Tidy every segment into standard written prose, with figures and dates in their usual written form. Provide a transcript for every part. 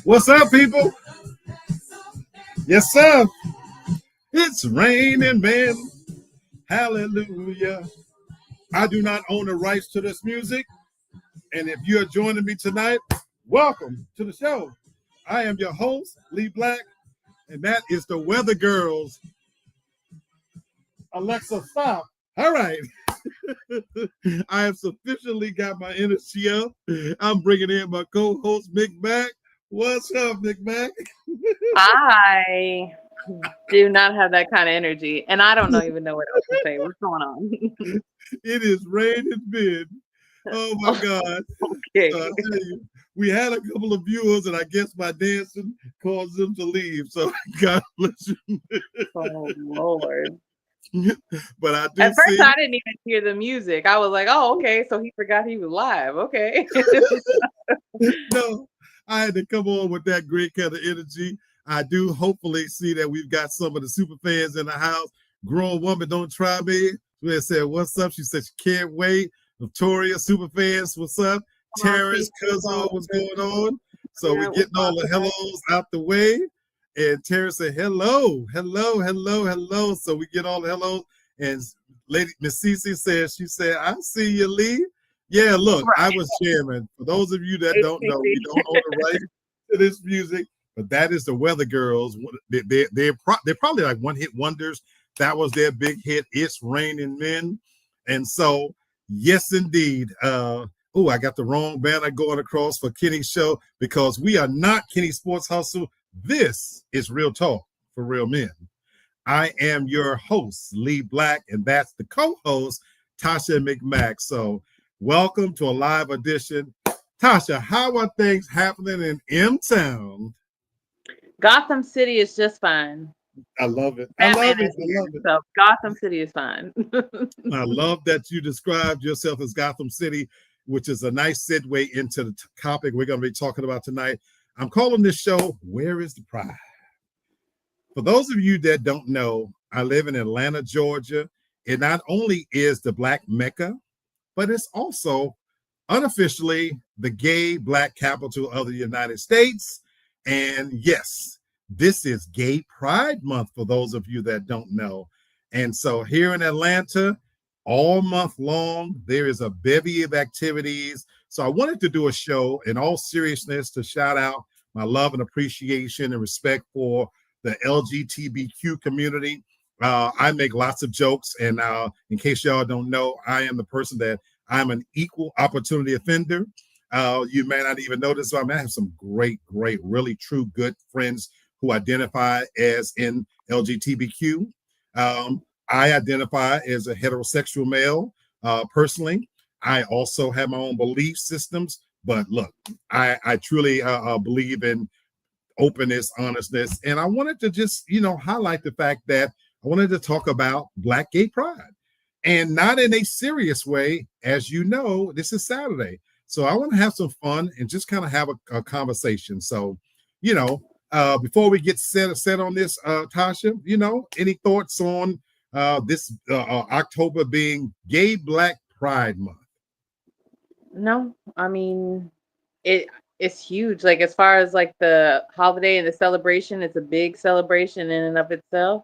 What's up, people? Yes, sir. It's raining men. Hallelujah. I do not own the rights to this music. And if you're joining me tonight, welcome to the show. I am your host, Lee Black, and that is the Weather Girls. Alexa, stop. All right. I have sufficiently got my energy up. I'm bringing in my co-host, Mick Mac. What's up, Mick Mac? I do not have that kind of energy, and I don't even know what else to say. What's going on? It is raining men. Oh my God. Okay. So I tell you, we had a couple of viewers, and I guess my dancing caused them to leave. So God bless you. Oh Lord. But I do At first, see. I didn't even hear the music. I was like, "Oh, okay." So he forgot he was live. Okay. No, I had to come on with that great kind of energy. I do hopefully see that we've got some of the super fans in the house. Grown woman, don't try me. She said, "What's up?" She said she can't wait. Victoria, super fans, what's up? Terrence, Cuzzo, what's going on? So we're getting all the hellos out the way. And Terrence said, hello, hello, hello, hello. So we get all the hellos. And Lady Miss Cece says, she said, I see you, Lee. Yeah, look, I was chairman. For those of you that don't know, we don't own the rights to this music, but that is the Weather Girls. They're probably like one-hit wonders. That was their big hit, It's Raining Men. And so, yes, indeed. I got the wrong banner going across for Kenny's show because we are not Kenny Sports Hustle. This is Real Talk for Real Men. I am your host, Lee Black, and that's the co-host, Tasha McMack. So welcome to a live edition. Tasha, how are things happening in M-Town? Gotham City is just fine. I love it. I love it. So Gotham City is fine. I love that you described yourself as Gotham City, which is a nice segue into the topic we're going to be talking about tonight. I'm calling this show, Where is the Pride? For those of you that don't know, I live in Atlanta, Georgia. It not only is the Black Mecca, but it's also unofficially the gay Black capital of the United States. And yes, this is Gay Pride Month for those of you that don't know. And so here in Atlanta, all month long, there is a bevy of activities. So I wanted to do a show in all seriousness to shout out my love and appreciation and respect for the LGBTQ community. I make lots of jokes. And in case y'all don't know, I am the person that I'm an equal opportunity offender. You may not even notice, but I have some great, really true good friends who identify as in LGBTQ. I identify as a heterosexual male. Personally, I also have my own belief systems. But look, I truly believe in openness, honestness. And I wanted to just, highlight the fact that I wanted to talk about Black gay pride. And not in a serious way. As you know, this is Saturday. So I want to have some fun and just kind of have a conversation. So, before we get set on this, Tasha, any thoughts on this October being Gay Black Pride Month? No, I mean, it's huge. Like as far as like the holiday and the celebration, it's a big celebration in and of itself.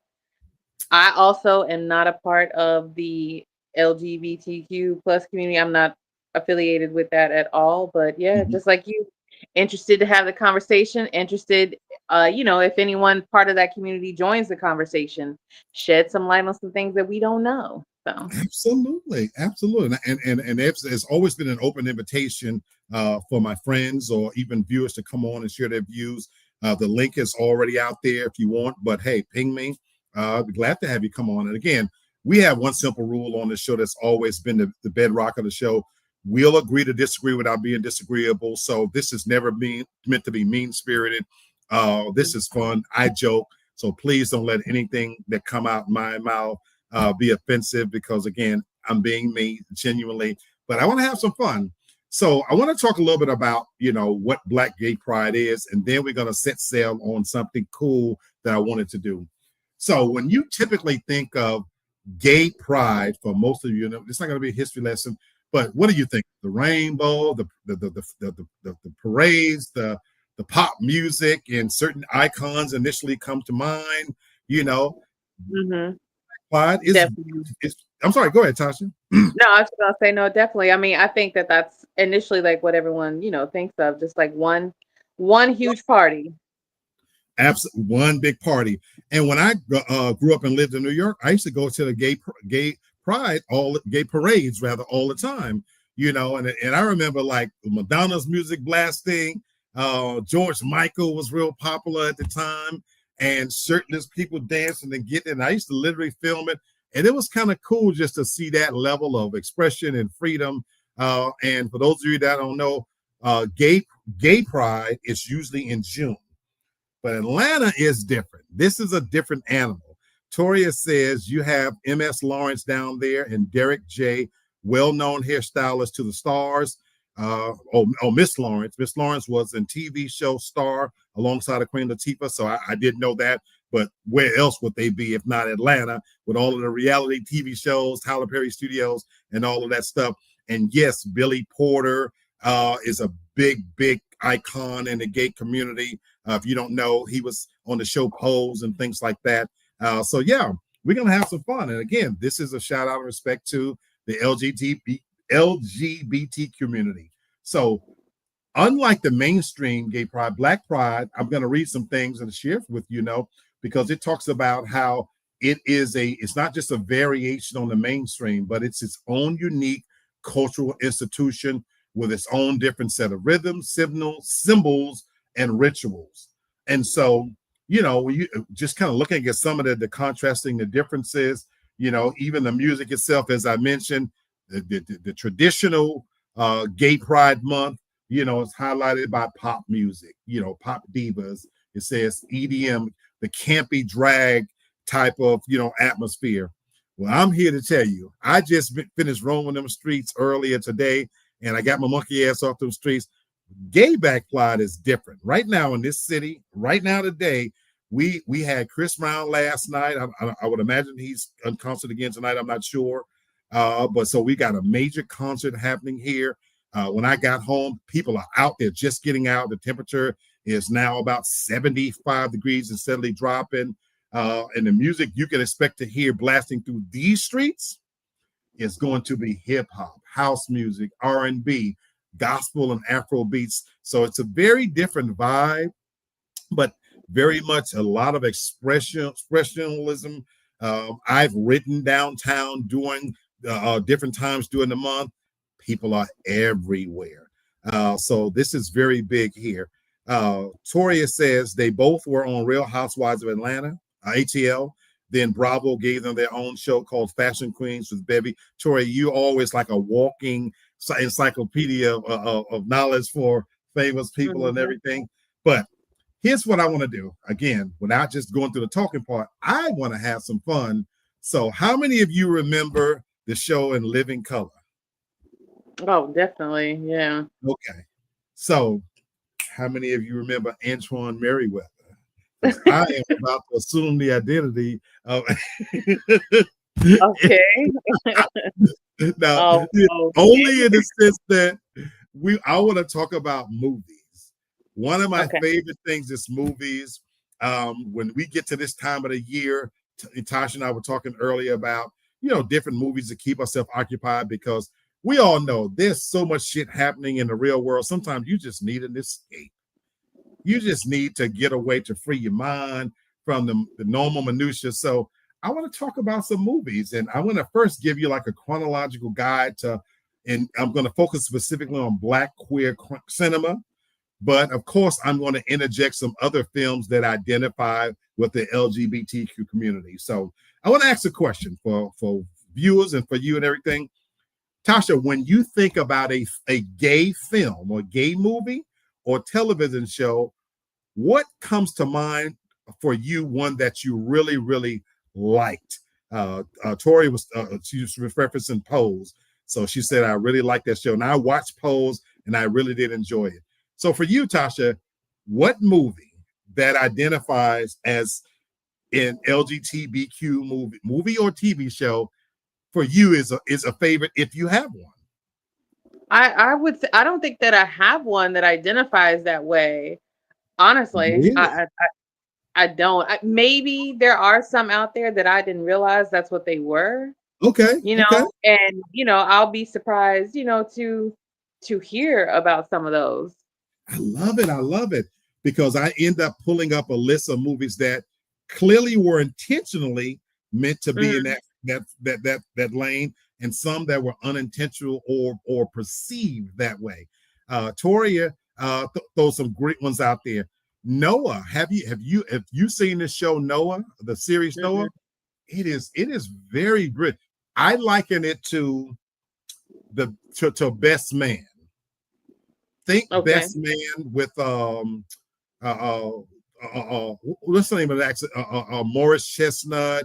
I also am not a part of the LGBTQ plus community. I'm not affiliated with that at all. But yeah, just like you, interested to have the conversation, interested, if anyone part of that community joins the conversation, shed some light on some things that we don't know. So Absolutely. And it's always been an open invitation for my friends or even viewers to come on and share their views. The link is already out there if you want, but hey, ping me. I'd be glad to have you come on. And again, we have one simple rule on this show that's always been the bedrock of the show. We'll agree to disagree without being disagreeable. So this is never meant to be mean-spirited. This is fun. I joke. So please don't let anything that come out my mouth be offensive because, again, I'm being me genuinely. But I want to have some fun. So I want to talk a little bit about, what Black gay pride is. And then we're going to set sail on something cool that I wanted to do. So when you typically think of gay pride, for most of you, it's not going to be a history lesson, but what do you think? The rainbow, the parades, the the pop music and certain icons initially come to mind. You know, Mm-hmm. Clyde Definitely. is. I'm sorry. Go ahead, Tasha. No, I was gonna say no, definitely. I mean, I think that that's initially like what everyone, thinks of, just like one huge party. Absolutely, one big party. And when I grew up and lived in New York, I used to go to the gay pride, all gay parades rather, all the time. And I remember like Madonna's music blasting. George Michael was real popular at the time, and shirtless people dancing and getting. And I used to literally film it, and it was kind of cool just to see that level of expression and freedom. And for those of you that don't know, gay pride is usually in June. But Atlanta is different. This is a different animal. Toria says you have M.S. Lawrence down there and Derek J., well-known hairstylist to the stars. Miss Lawrence. Miss Lawrence was in TV show Star alongside of Queen Latifah, so I didn't know that. But where else would they be if not Atlanta with all of the reality TV shows, Tyler Perry Studios, and all of that stuff? And yes, Billy Porter is a big icon in the gay community. If you don't know, he was on the show Pose and things like that. So yeah, we're gonna have some fun. And again, this is a shout out and respect to the LGBT community. So unlike the mainstream gay pride, Black Pride, I'm going to read some things and share with because it talks about how it's not just a variation on the mainstream, but it's its own unique cultural institution with its own different set of rhythms, symbols, and rituals. And so, when you just kind of looking at some of the contrasting the differences, even the music itself, as I mentioned, the traditional gay pride month, it's highlighted by pop music, pop divas. It says EDM, the campy drag type of, atmosphere. Well, I'm here to tell you, I just finished roaming them streets earlier today, and I got my monkey ass off them streets. Gay Black Pride is different. Right now in this city, right now today, we had Chris Brown last night. I would imagine he's on concert again tonight. I'm not sure. But so we got a major concert happening here. When I got home, people are out there just getting out. The temperature is now about 75 degrees and steadily dropping. And the music you can expect to hear blasting through these streets is going to be hip hop, house music, R&B, gospel, and Afro beats. So it's a very different vibe, but very much a lot of expressionalism. I've written downtown during different times during the month. People are everywhere. So this is very big here. Toria says they both were on Real Housewives of Atlanta, ATL. Then Bravo gave them their own show called Fashion Queens with Bevy. Toria, you always like a walking encyclopedia of knowledge for famous people and everything. But here's what I want to do. Again, without just going through the talking part, I want to have some fun. So how many of you remember the show In Living Color? Oh, definitely. Yeah. Okay. So how many of you remember Antoine Merriweather? Because I am about to assume the identity of Okay. now only in the sense that I want to talk about movies. One of my favorite things is movies. When we get to this time of the year, Tasha and I were talking earlier about different movies to keep ourselves occupied, because we all know there's so much shit happening in the real world. Sometimes you just need an escape. You just need to get away to free your mind from the normal minutia. So I want to talk about some movies, and I want to first give you like a chronological guide and I'm going to focus specifically on Black queer cinema. But of course, I'm going to interject some other films that identify with the LGBTQ community. So I want to ask a question for viewers and for you and everything. Tasha, when you think about a gay film or gay movie or television show, what comes to mind for you, one that you really, really liked? Tori she was referencing Pose. So she said, I really like that show. And I watched Pose and I really did enjoy it. So for you, Tasha, what movie that identifies as an LGBTQ movie or TV show for you is a favorite if you have one? I would say, I don't think that I have one that identifies that way. Honestly, Really? I don't. Maybe there are some out there that I didn't realize that's what they were, Okay, okay. and I'll be surprised, to hear about some of those. I love it. I love it because I end up pulling up a list of movies that clearly were intentionally meant to be in Mm, that lane, and some that were unintentional or perceived that way. Toria throw some great ones out there. Noah, have you seen this show Noah, the series Noah? mm-mm. It is very good. I liken it to to Best Man. Think Okay. Best Man with uh, uh, what's the name of the actor? Morris Chestnut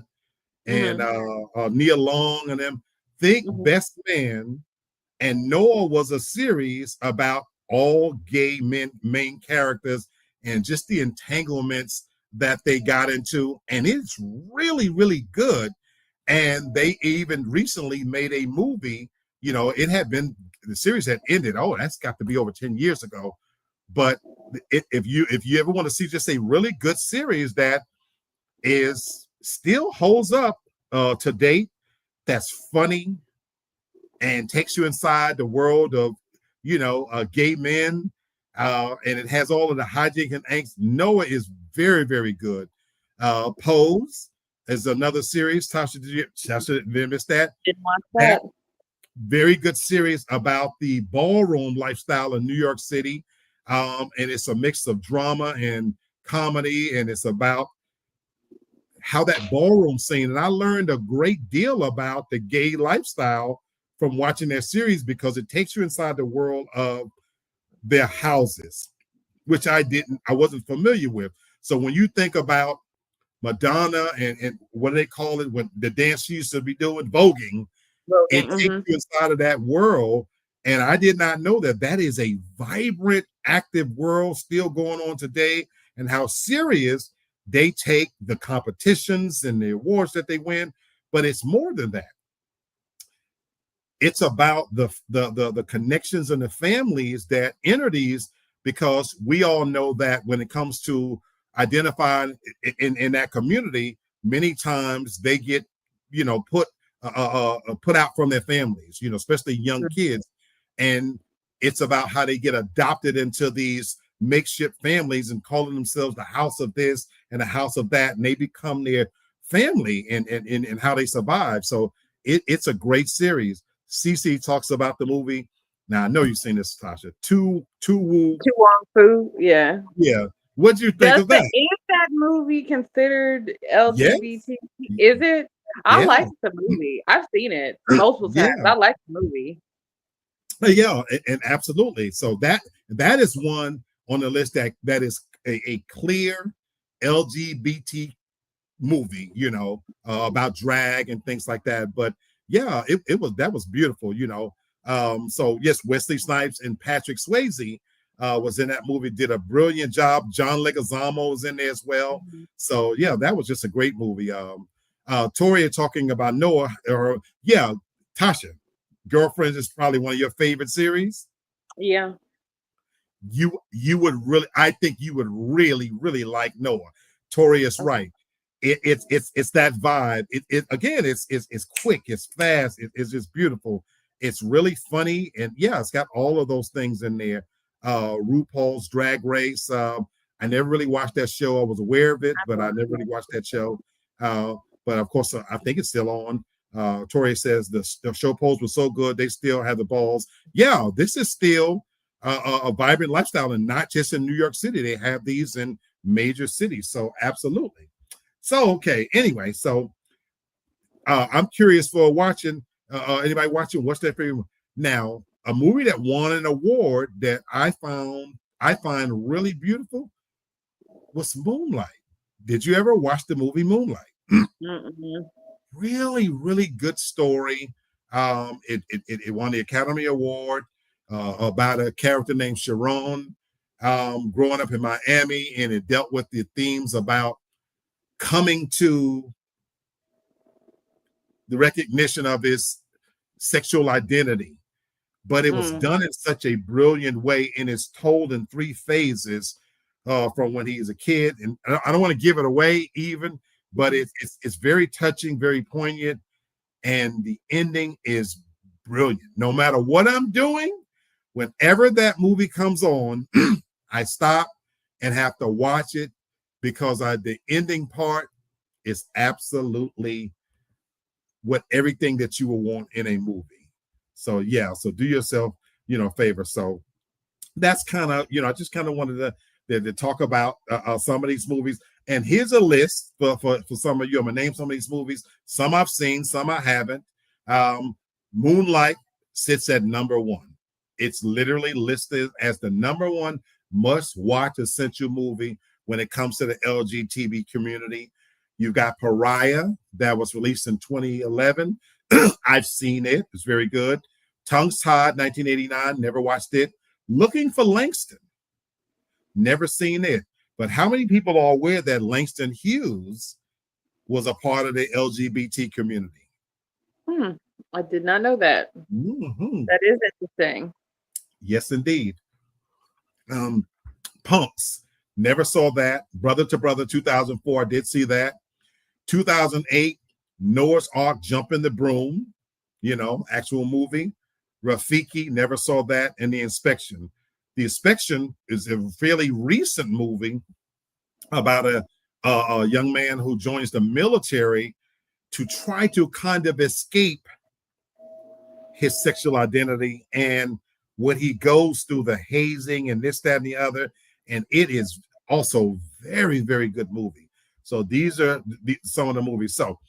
and Hmm. Nia Long and them. Think Hmm. Best Man, and Noah was a series about all gay men main characters and just the entanglements that they got into, and it's really really good. And they even recently made a movie. It had been the series had ended. Oh, that's got to be over 10 years ago. But if you ever want to see just a really good series that is still holds up to date, that's funny and takes you inside the world of gay men, and it has all of the hijinks and angst. Noah is very very good. Pose is another series. Tasha did miss that. Didn't watch That that. very good series about the ballroom lifestyle in New York City. And it's a mix of drama and comedy, and it's about how that ballroom scene. And I learned a great deal about the gay lifestyle from watching that series because it takes you inside the world of their houses, which I wasn't familiar with. So when you think about Madonna and what do they call it when the dance she used to be doing, voguing, it Voting. takes Hmm. you inside of that world. And I did not know that that is a vibrant, active world still going on today, and how serious they take the competitions and the awards that they win. But it's more than that. It's about the connections and the families that enter these, because we all know that when it comes to identifying in that community, many times they get put out from their families, especially young kids. And it's about how they get adopted into these makeshift families and calling themselves the house of this and the house of that, and they become their family and how they survive. So it's a great series. Cece talks about the movie. Now I know you've seen this, Tasha. Two Woo. To Wong Fu. Yeah. Yeah. What'd you think Does of the that? is that movie considered Yes. LGBT? Is it? I Yeah. like the movie. I've seen it multiple times. Yeah. I like the movie. Yeah. And absolutely. So that is one on the list that is a clear LGBT movie, about drag and things like that. But yeah, that was beautiful, So yes, Wesley Snipes and Patrick Swayze was in that movie, did a brilliant job. John Leguizamo was in there as well. Mhm. So yeah, that was just a great movie. Toria talking about Noah, or yeah, Tasha, Girlfriends is probably one of your favorite series. Yeah. You would really, I think you would really really like Noah. Tori is Okay. right. It's that vibe. It again, it's quick, it's fast, it's just beautiful. It's really funny, and yeah, it's got all of those things in there. RuPaul's Drag Race. I never really watched that show. I was aware of it, but I never really watched that show. Uh, but of course, I think it's still on. Tori says the show polls were so good, they still have the balls. Yeah, this is still a vibrant lifestyle, and not just in New York City. They have these in major cities. So absolutely. So okay. Anyway, so I'm curious for watching. Anybody watching? What's their favorite? Now, a movie that won an award that I find really beautiful was Moonlight. Did you ever watch the movie Moonlight? Mm-mm. Really, really good story. It won the Academy Award about a character named Sharon, growing up in Miami, and it dealt with the themes about coming to the recognition of his sexual identity. But it was Mm. done in such a brilliant way, and it's told in three phases. from when he's a kid, and I don't want to give it away even, but it's very touching, very poignant, and the ending is brilliant. No matter what I'm doing, whenever that movie comes on, I stop and have to watch it because the ending part is absolutely what everything that you would want in a movie. So yeah, so do yourself, a favor. So that's kind of, I just kind of wanted to talk about some of these movies. And here's a list for some of you. I'm gonna name some of these movies. Some I've seen, some I haven't. Moonlight sits at number one. It's literally listed as the number one must-watch essential movie when it comes to the LGBT community. You've got Pariah, that was released in 2011. I've seen it. It's very good. Tongues Tied, 1989. Never watched it. Looking for Langston. Never seen it. But how many people are aware that Langston Hughes was a part of the LGBT community? I did not know that. Mm-hmm. That is interesting. Yes, indeed. Punks. Never saw that. Brother to Brother, 2004. I did see that. 2008, Noah's Ark, Jump in the Broom, actual movie. Rafiki, never saw that. And The Inspection. The Inspection is a fairly recent movie about a young man who joins the military to try to kind of escape his sexual identity and what he goes through, the hazing and this, that, and the other. And it is also very, very good movie. So these are some of the movies. So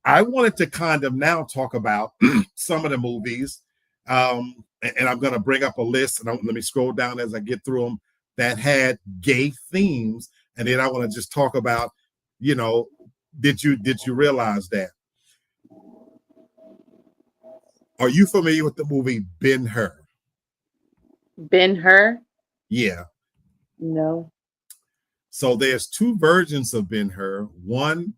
I wanted to kind of now talk about some of the movies. And I'm going to bring up a list, and let me scroll down as I get through them, that had gay themes. And then I want to just talk about, did you realize that? Are you familiar with the movie Ben-Hur? Ben-Hur? Yeah. No. So there's two versions of Ben-Hur. One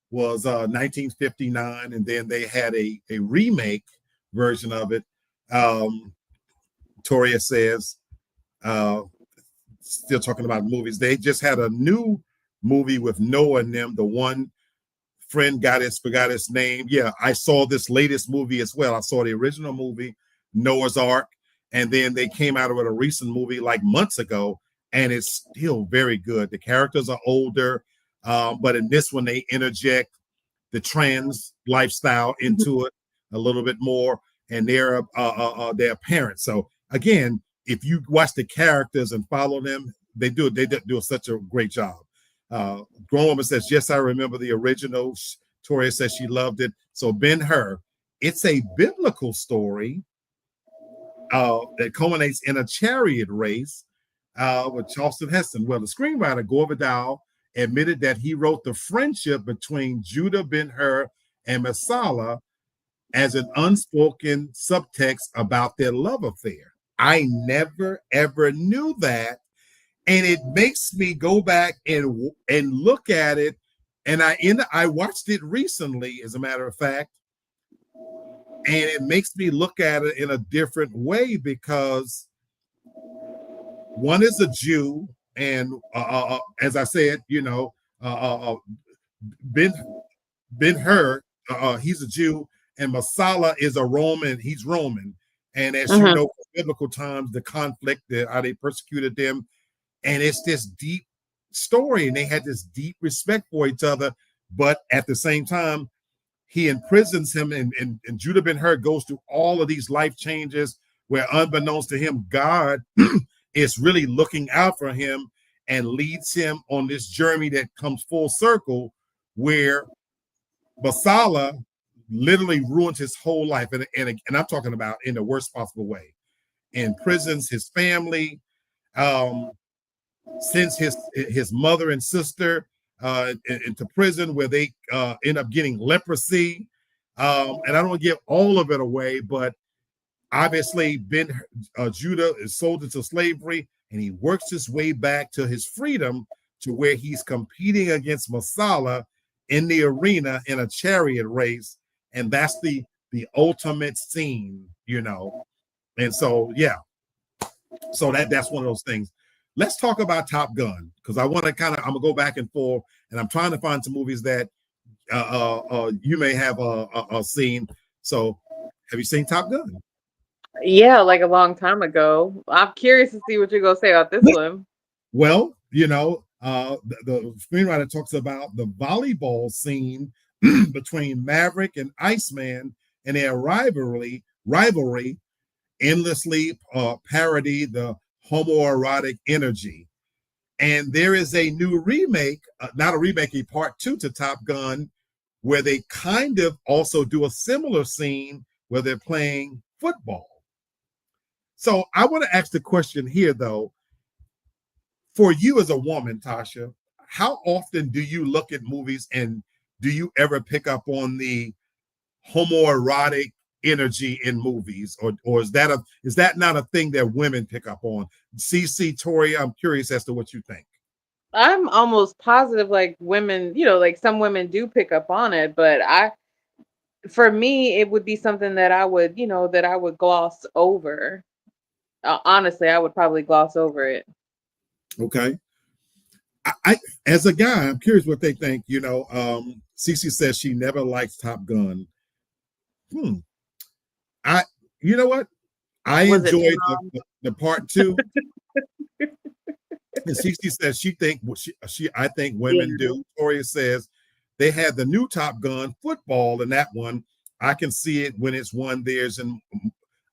was 1959, and then they had a remake version of it. Toria says, still talking about movies, they just had a new movie with Noah and them. The one friend forgot his name. Yeah, I saw this latest movie as well. I saw the original movie, Noah's Ark, and then they came out with a recent movie like months ago, and it's still very good. The characters are older, but in this one, they interject the trans lifestyle into it a little bit more, and they're parents. So again, if you watch the characters and follow them, they do such a great job. Grown Woman says, yes, I remember the original. Toria says she loved it. So Ben-Hur, it's a biblical story that culminates in a chariot race with Charleston Heston. Well, the screenwriter, Gore Vidal, admitted that he wrote the friendship between Judah Ben-Hur and Messala as an unspoken subtext about their love affair. I never, ever knew that. And it makes me go back and look at it. And I watched it recently, as a matter of fact. And it makes me look at it in a different way, because one is a Jew, and as I said, Ben-Hur, he's a Jew, and Messala is a Roman. He's Roman, and as you know, from biblical times, the conflict, how they persecuted them, and it's this deep story, and they had this deep respect for each other. But at the same time, he imprisons him, and Judah Ben-Hur goes through all of these life changes where, unbeknownst to him, God is really looking out for him and leads him on this journey that comes full circle, where Messala literally ruins his whole life, and I'm talking about in the worst possible way. Imprisons his family, sends his mother and sister into prison, where they end up getting leprosy. And I don't want to give all of it away, but obviously Judah is sold into slavery, and he works his way back to his freedom, to where he's competing against Messala in the arena in a chariot race. And that's the ultimate scene, And so, yeah. So that's one of those things. let's talk about Top Gun, because I want to I'm gonna go back and forth, and I'm trying to find some movies that you may have seen. So, have you seen Top Gun? Yeah, like a long time ago. I'm curious to see what you're gonna say about this one. Well, the screenwriter talks about the volleyball scene between Maverick and Iceman and their rivalry endlessly parody the homoerotic energy. And there is a new remake, not a remake, a part 2 to Top Gun, where they kind of also do a similar scene where they're playing football. So I want to ask the question here, though, for you as a woman, Tasha, how often do you look at movies, and do you ever pick up on the homoerotic energy in movies, or is that not a thing that women pick up on? CC, Tori, I'm curious as to what you think. I'm almost positive like women, like some women do pick up on it, but for me, it would be something that I would gloss over. Honestly, I would probably gloss over it. Okay. I as a guy, I'm curious what they think. Cece says she never likes Top Gun. I, you know what? I Was it enjoyed Tom? the part 2. And Cece says I think women Yeah. do. Toria says they had the new Top Gun football in that one. I can see it when it's one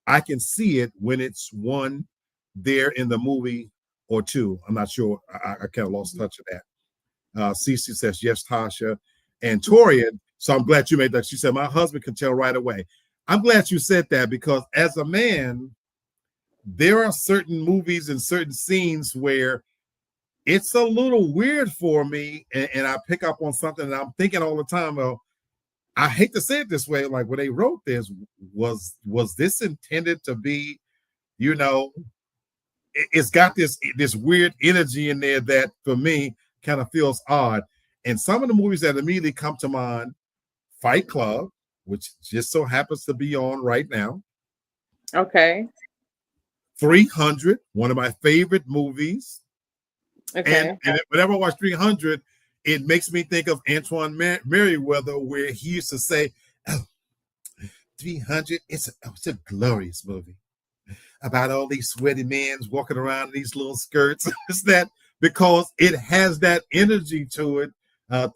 I can see it when it's one there in the movie or two. I'm not sure. I kind of lost touch of that. Cece says yes, Tasha. And Toria, so I'm glad you made that. She said, my husband can tell right away. I'm glad you said that, because as a man, there are certain movies and certain scenes where it's a little weird for me, and I pick up on something, and I'm thinking all the time, well, I hate to say it this way, like when they wrote this, was this intended to be, it's got this weird energy in there that for me kind of feels odd. And some of the movies that immediately come to mind, Fight Club, which just so happens to be on right now. Okay. 300, one of my favorite movies. Okay. And whenever I watch 300, it makes me think of Antoine Merriweather, where he used to say, oh, 300, it's a glorious movie about all these sweaty men walking around in these little skirts. It's that, because it has that energy to it.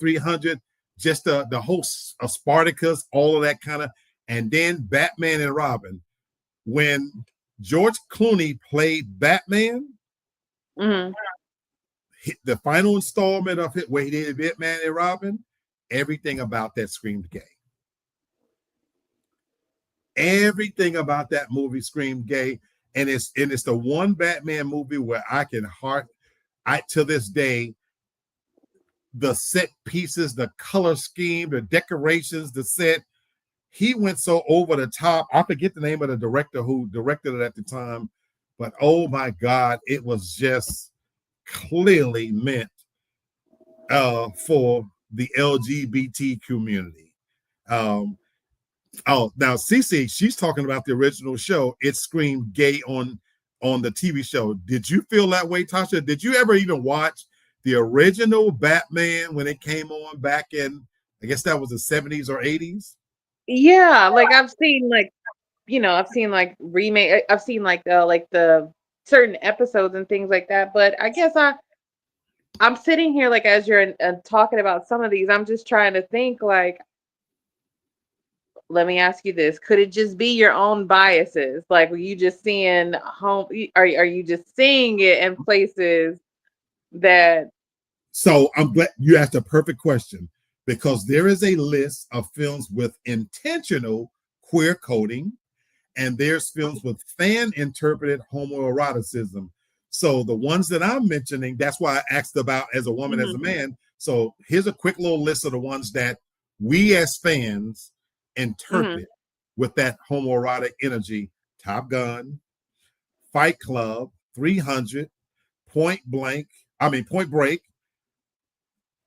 300, just the whole Spartacus, all of that kind of, and then Batman and Robin. When George Clooney played Batman, Mm-hmm. the final installment of it where he did Batman and Robin, everything about that screamed gay. Everything about that movie screamed gay. And it's the one Batman movie where I to this day, the set pieces, the color scheme, the decorations, the set, he went so over the top. I forget the name of the director who directed it at the time, but oh my God, it was just clearly meant for the LGBT community. Now Cece, she's talking about the original show. It screamed gay on the TV show. Did you feel that way, Tasha? Did you ever even watch the original Batman when it came on back in, I guess that was the 70s or 80s? Yeah, like I've seen remake. I've seen like the certain episodes and things like that. But I guess I'm sitting here like as you're talking about some of these, I'm just trying to think like, let me ask you this: could it just be your own biases? Like, were you just seeing are you just seeing it in places that? So I'm glad you asked a perfect question, because there is a list of films with intentional queer coding, and there's films with fan interpreted homoeroticism. So the ones that I'm mentioning, that's why I asked about as a woman, as a man. So here's a quick little list of the ones that we as fans interpret with that homoerotic energy: Top Gun, Fight Club, 300, Point Break,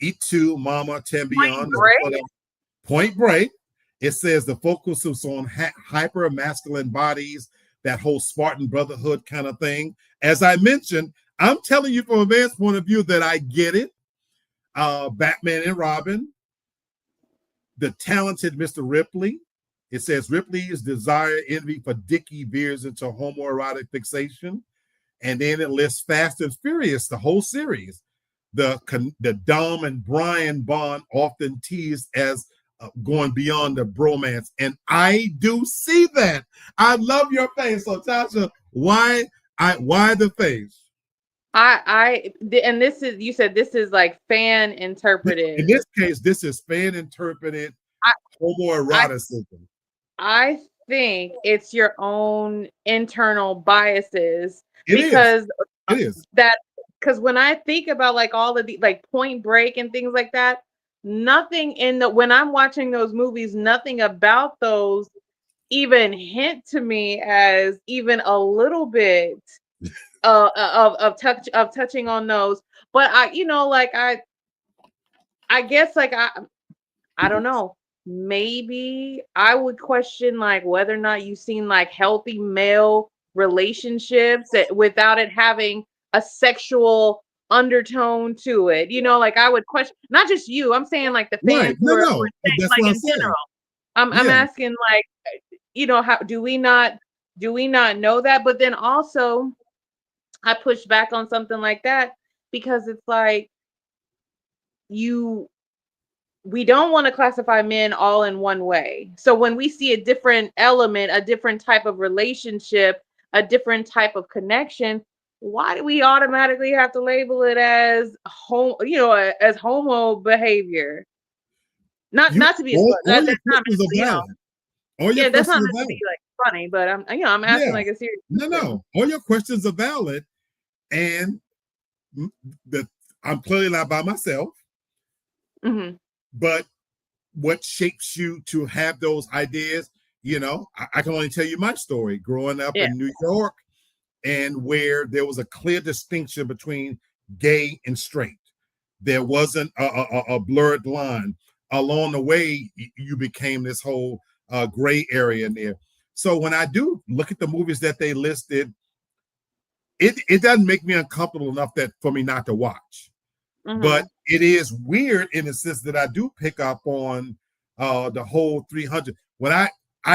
E2, Mama, 10 Beyond. Point Break. It says the focus is on hyper masculine bodies, that whole Spartan brotherhood kind of thing. As I mentioned, I'm telling you from a man's point of view that I get it. Batman and Robin, the talented Mr. Ripley. It says Ripley's desire, envy for Dickie veers into homoerotic fixation. And then it lists Fast and Furious, the whole series. The Dom and Brian bond often teased as going beyond the bromance. And I do see that. I love your face. So Tasha, why the face? And this is, you said this is like fan interpreted. In this case, this is fan interpreted homoeroticism. I think it's your own internal biases. It because is. Because when I think about like all of the like Point Break and things like that, nothing when I'm watching those movies, nothing about those even hint to me as even a little bit of touching on those. But I guess like I don't know. Maybe I would question like whether or not you've seen like healthy male relationships without it having a sexual undertone to it. Like I would question, not just you. I'm saying like the fans who are saying, that's like what in general. I'm asking like, how do we not know that? But then also, I push back on something like that because it's like we don't want to classify men all in one way. So when we see a different element, a different type of relationship, a different type of connection, why do we automatically have to label it as as homo behavior? Not to be that's not meant to, that's not meant to be like funny, but I'm asking like a serious question. No, all your questions are valid, and I'm clearly not by myself. Mm-hmm. But what shapes you to have those ideas? I can only tell you my story growing up in New York, and where there was a clear distinction between gay and straight. There wasn't a blurred line. Along the way, you became this whole gray area in there. So when I do look at the movies that they listed, it doesn't make me uncomfortable enough that for me not to watch. Mm-hmm. But it is weird in the sense that I do pick up on the whole 300. When I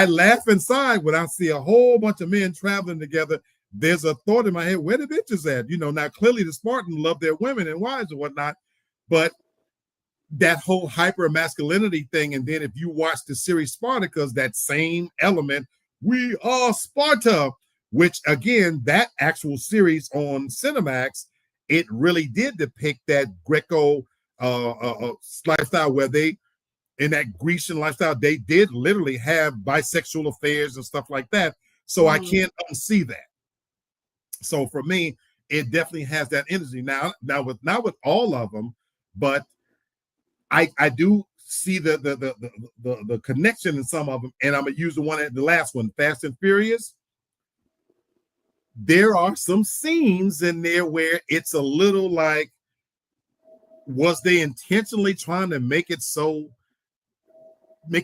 laugh inside when I see a whole bunch of men traveling together, there's a thought in my head, where the bitches at? Now clearly the Spartans love their women and wives and whatnot, but that whole hyper masculinity thing. And then if you watch the series Spartacus, that same element, we are Sparta, which again, that actual series on Cinemax, it really did depict that Greco lifestyle where they, in that Grecian lifestyle, they did literally have bisexual affairs and stuff like that. So I can't unsee that. So for me, it definitely has that energy. Now with not with all of them, but I do see the connection in some of them, and I'm gonna use the last one, Fast and Furious. There are some scenes in there where it's a little like, was they intentionally trying to make the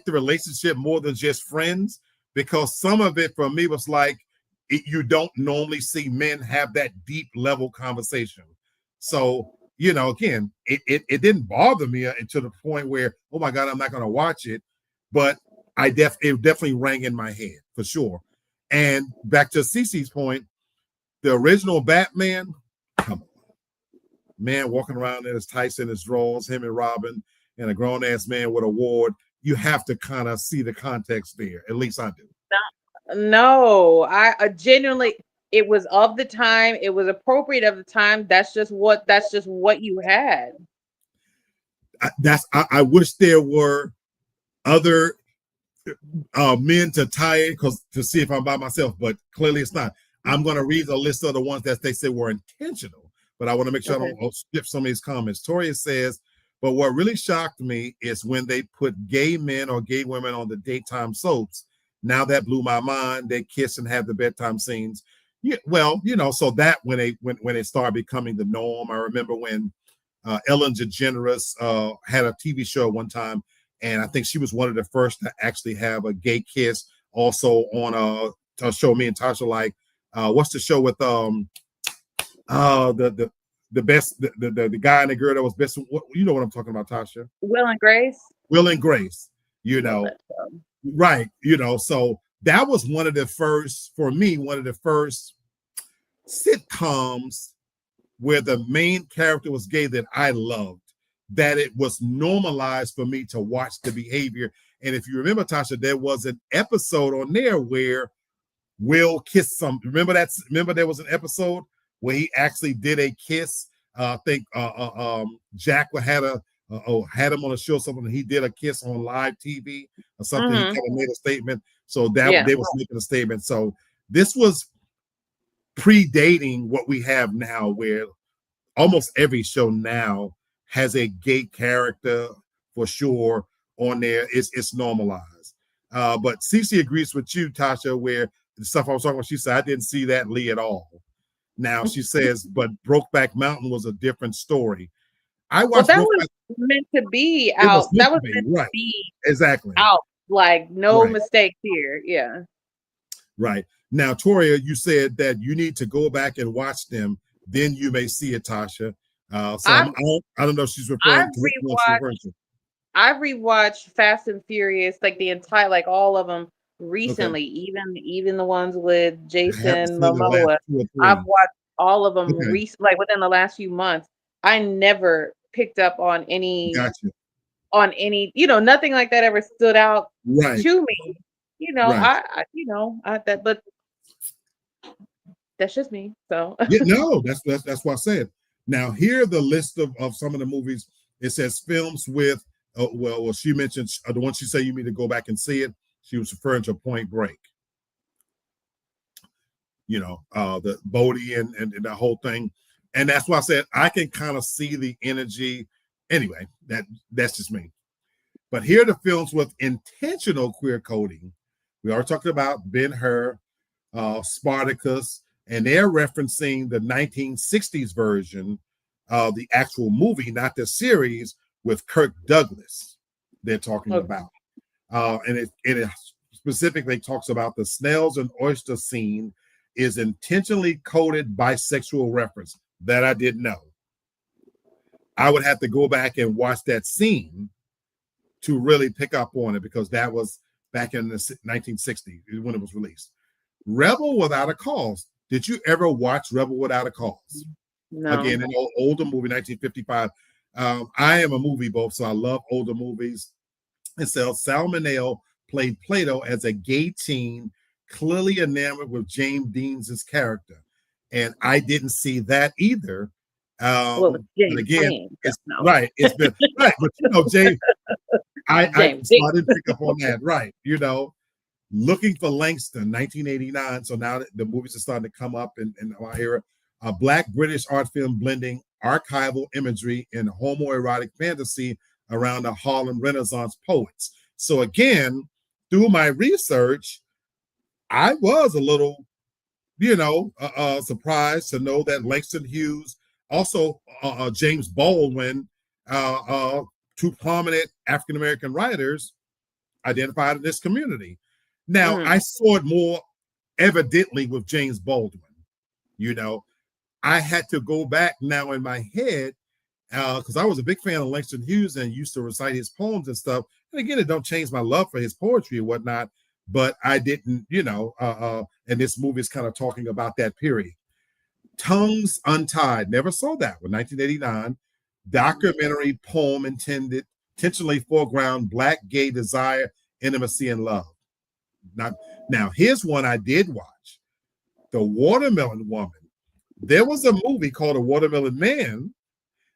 relationship more than just friends? Because some of it for me was like, you don't normally see men have that deep level conversation. So, again, it didn't bother me to the point where, oh my God, I'm not going to watch it. But it definitely rang in my head for sure. And back to Cece's point, the original Batman, come on, man walking around in his tights and his drawers, him and Robin, and a grown ass man with a ward. You have to kind of see the context there. At least I do. No, I genuinely, it was of the time. It was appropriate of the time. That's just what you had. I wish there were other men to tie in to see if I'm by myself, but clearly it's not. I'm going to read a list of the ones that they say were intentional, but I want to make sure I don't skip some of these comments. Toria says, but what really shocked me is when they put gay men or gay women on the daytime soaps. Now that blew my mind. They kiss and have the bedtime scenes. Yeah, well, so that when it started becoming the norm. I remember when Ellen DeGeneres had a TV show one time, and I think she was one of the first to actually have a gay kiss. Also on a show me and Tasha like, what's the show with The best the guy and the girl that was best. You know what I'm talking about, Tasha? Will and Grace. Will and Grace. You Love know, that show. right? You know, so that was one of the first for me. One of the first sitcoms where the main character was gay that I loved. That it was normalized for me to watch the behavior. And if you remember, Tasha, there was an episode on there where Will kissed some. Remember that? Remember there was an episode where he actually did a kiss. I think Jack had had him on a show something. And he did a kiss on live TV or something. He kind of made a statement. So that they was making a statement. So this was predating what we have now, where almost every show now has a gay character for sure on there. It's normalized. But Cece agrees with you, Tasha, where the stuff I was talking about, she said, I didn't see that Lee at all. Now she says, but Brokeback Mountain was a different story. I watched that was meant to be out. That was meant to be exactly out. Like no mistakes here. Yeah. Right. Now, Toria, you said that you need to go back and watch them. Then you may see it, Tasha. So I don't know if she's referring to. I rewatched Fast and Furious, like the entire, like all of them recently, even the ones with Jason Momoa. I've watched all of them like within the last few months. I never picked up on any, nothing like that ever stood out to me. But that's just me. So no, that's what I said. Now here are the list of some of the movies. It says films with well, she mentioned the one she said you need to go back and see it. She was referring to Point Break. The Bodie and the whole thing. And that's why I said I can kind of see the energy. Anyway, that's just me. But here are the films with intentional queer coding. We are talking about Ben-Hur, Spartacus, and they're referencing the 1960s version of the actual movie, not the series, with Kirk Douglas. They're talking about. And it specifically talks about the snails and oyster scene is intentionally coded bisexual reference. That I didn't know. I would have to go back and watch that scene to really pick up on it, because that was back in the 1960s when it was released. Rebel Without a Cause. Did you ever watch Rebel Without a Cause? No. Again, an older movie, 1955. I am a movie buff, so I love older movies. And so Salmonell played Plato as a gay teen, clearly enamored with James Dean's character. And I didn't see that either. Again, it's right. It's been right, but James, I didn't pick up on that. Right, Looking for Langston, 1989. So now the movies are starting to come up in our era. A Black British art film blending archival imagery and homoerotic fantasy around the Harlem Renaissance poets. So again, through my research, I was a little, surprised to know that Langston Hughes, also James Baldwin, two prominent African-American writers identified in this community. Now, I saw it more evidently with James Baldwin. I had to go back now in my head because I was a big fan of Langston Hughes and used to recite his poems and stuff. And again, it don't change my love for his poetry and whatnot, but I didn't, and this movie is kind of talking about that period. Tongues Untied, never saw that one, 1989. Documentary poem intentionally foreground Black gay desire, intimacy, and love. Now, here's one I did watch. The Watermelon Woman. There was a movie called The Watermelon Man.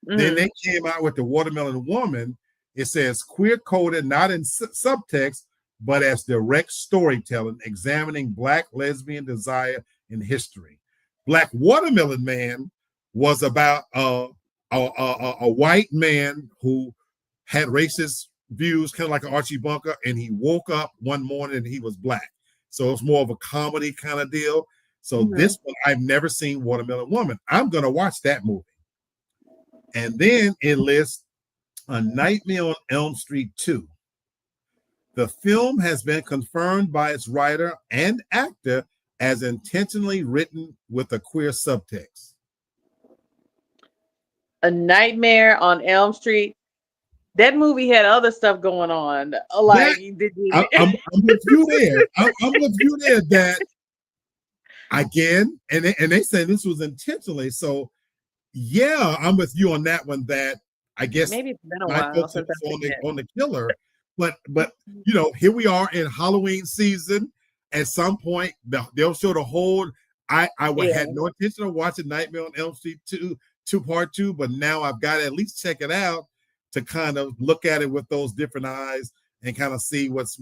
Then they came out with The Watermelon Woman. It says queer coded, not in subtext, but as direct storytelling, examining Black lesbian desire in history. Black Watermelon Man was about a white man who had racist views, kind of like an Archie Bunker, and he woke up one morning and he was Black. So it's more of a comedy kind of deal. So this one, I've never seen Watermelon Woman. I'm going to watch that movie. And then it lists A Nightmare on Elm Street 2. The film has been confirmed by its writer and actor as intentionally written with a queer subtext. A Nightmare on Elm Street. That movie had other stuff going on. That Like, did you? I'm with you there. I'm with you there. That again, and they say this was intentionally. So yeah, I'm with you on that one. That I guess Maybe it's been a my while focus since I was seen it. on the killer, but here we are in Halloween season. At some point, they'll show the whole. Had Yeah. no intention of watching Nightmare on Elm Street two part two, but now I've got to at least check it out to kind of look at it with those different eyes and kind of see what's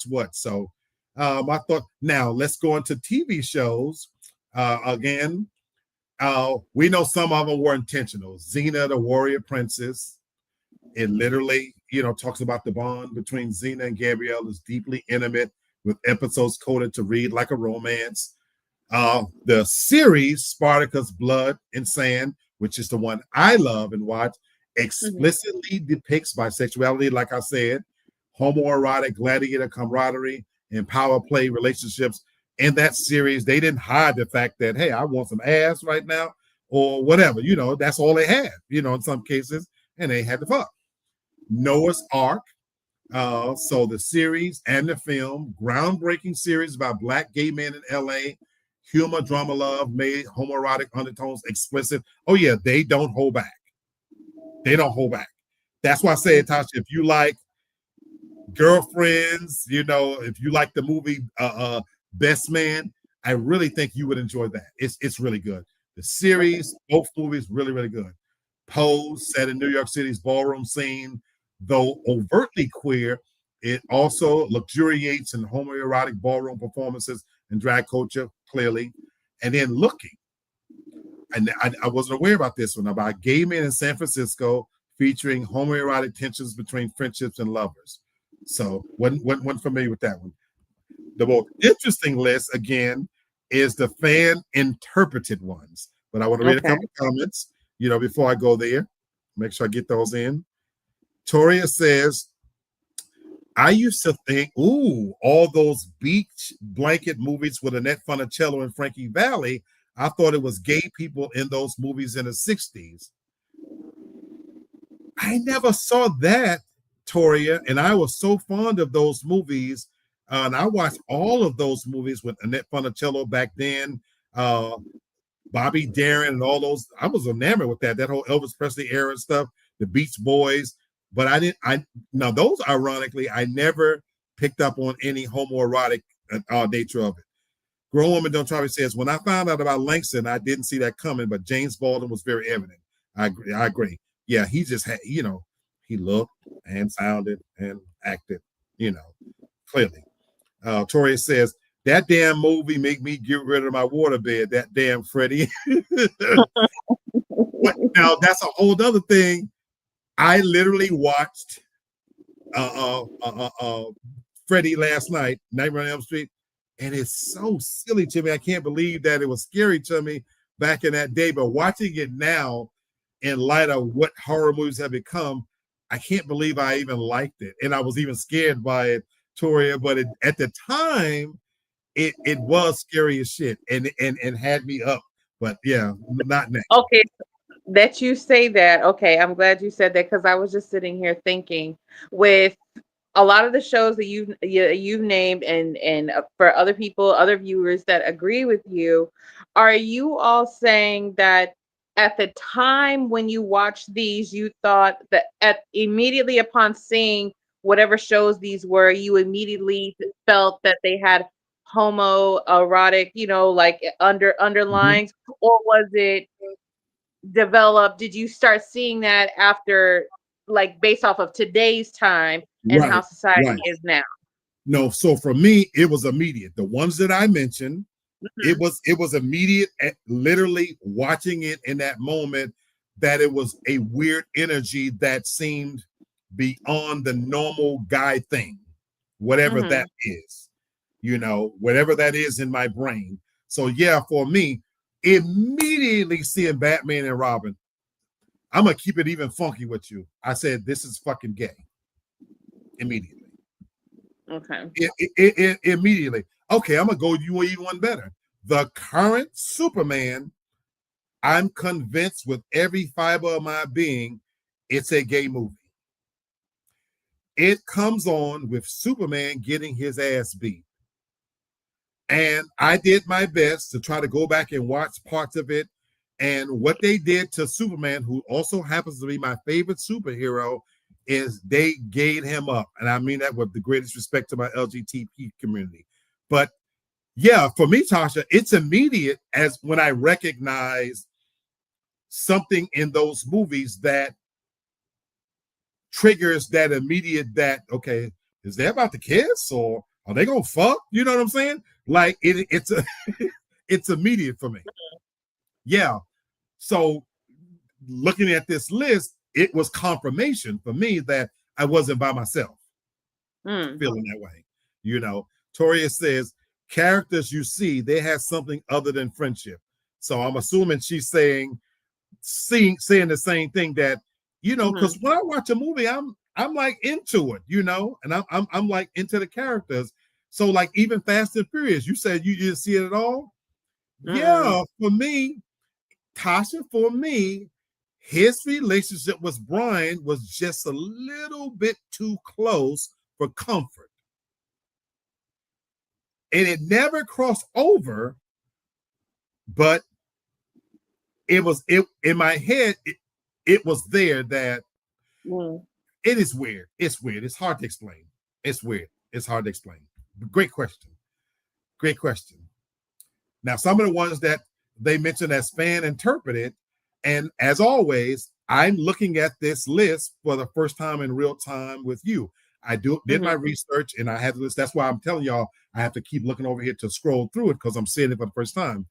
what. So I thought now let's go into TV shows. Again, we know some of them were intentional. Xena, the Warrior Princess. It literally, talks about the bond between Xena and Gabrielle is deeply intimate, with episodes coded to read like a romance. The series Spartacus Blood and Sand, which is the one I love and watch, explicitly depicts bisexuality, like I said, homoerotic gladiator camaraderie, and power play relationships. In that series, they didn't hide the fact that, hey, I want some ass right now, or whatever. That's all they had, in some cases, and they had to fuck. Noah's Ark. So the series and the film, groundbreaking series about Black gay men in LA, humor, drama, love, made homoerotic undertones explicit. Oh yeah, they don't hold back. They don't hold back. That's why I say, Tasha, if you like Girlfriends, if you like the movie Best Man, I really think you would enjoy that. It's really good. The series, both movies, really, really good. Pose, set in New York City's ballroom scene, though overtly queer, it also luxuriates in homoerotic ballroom performances and drag culture, clearly. And then Looking. And I wasn't aware about this one, about gay men in San Francisco featuring homoerotic tensions between friendships and lovers. So wasn't familiar with that one. The most interesting list, again, is the fan interpreted ones. But I want to read a couple comments, before I go there. Make sure I get those in. Toria says, I used to think, all those beach blanket movies with Annette Funicello and Frankie Valli, I thought it was gay people in those movies in the 60s. I never saw that, Toria, and I was so fond of those movies. And I watched all of those movies with Annette Funicello back then, Bobby Darin and all those. I was enamored with that whole Elvis Presley era stuff, the Beach Boys. But now those, ironically, I never picked up on any homoerotic nature of it. Grown Woman Don't Try Me says, when I found out about Langston, I didn't see that coming, but James Baldwin was very evident. I agree. Yeah, he just had, he looked and sounded and acted, clearly. Tori says, that damn movie make me get rid of my waterbed, that damn Freddie. Now, that's a whole other thing. I literally watched Freddie last night, Nightmare on Elm Street, and it's so silly to me. I can't believe that it was scary to me back in that day, but watching it now in light of what horror movies have become, I can't believe I even liked it. And I was even scared by it, Toria, but at the time, it was scary as shit and had me up. But yeah, not now. Okay, that you say that. Okay, I'm glad you said that because I was just sitting here thinking with a lot of the shows that you've named and for other people, other viewers that agree with you, are you all saying that at the time when you watched these, you thought that immediately upon seeing whatever shows these were, you immediately felt that they had homoerotic, like underlines, or was it developed? Did you start seeing that after, like, based off of today's time and how society is now? No, so for me, it was immediate. The ones that I mentioned, it was immediate. At literally watching it in that moment, that it was a weird energy that seemed beyond the normal guy thing, whatever that is, whatever that is in my brain. So yeah, for me, immediately seeing Batman and Robin, I'm gonna keep it even funky with you. I said, this is fucking gay. Immediately. Okay. Immediately. Okay, I'm gonna go you even one better. The current Superman, I'm convinced with every fiber of my being, it's a gay movie. It comes on with Superman getting his ass beat. And I did my best to try to go back and watch parts of it. And what they did to Superman, who also happens to be my favorite superhero, is they gayed him up. And I mean that with the greatest respect to my LGBT community. But yeah, for me, Tasha, it's immediate as when I recognize something in those movies that triggers that immediate okay, is they about to kiss or are they gonna fuck? You know what I'm saying? Like it's it's immediate for me. Yeah. So looking at this list, it was confirmation for me that I wasn't by myself feeling that way. You know, Toria says characters you see, they have something other than friendship. So I'm assuming she's saying the same thing that, you know, because when I watch a movie, I'm like into it, you know, and I'm like into the characters. So like even Fast and Furious, you said you didn't see it at all. Yeah, for me, Tasha, for me, his relationship with Brian was just a little bit too close for comfort. And it never crossed over, but it was in my head, it was there that it is weird. It's weird. It's hard to explain. It's weird. It's hard to explain. Great question. Great question. Now, some of the ones that they mentioned as fan interpreted, and as always, I'm looking at this list for the first time in real time with you. I did my research and I had this. That's why I'm telling y'all I have to keep looking over here to scroll through it because I'm seeing it for the first time.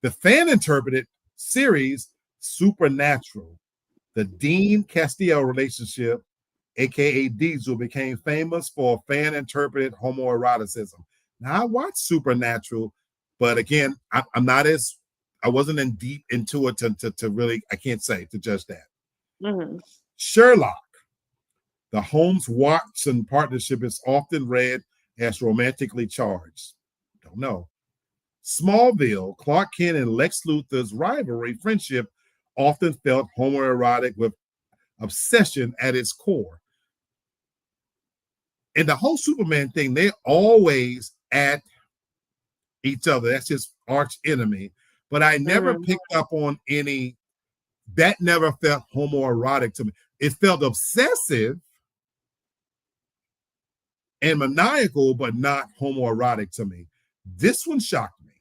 The fan interpreted series, Supernatural, the Dean Castillo relationship, aka Diesel, became famous for fan interpreted homoeroticism. Now I watched Supernatural, but again, I wasn't in deep into it to really, I can't say to judge that. Sherlock, the Holmes-Watson partnership is often read as romantically charged. Don't know. Smallville, Clark Kent and Lex Luthor's rivalry friendship often felt homoerotic with obsession at its core. And the whole Superman thing, they're always at each other. That's his arch enemy. But I never picked up on any, that never felt homoerotic to me. It felt obsessive and maniacal, but not homoerotic to me. This one shocked me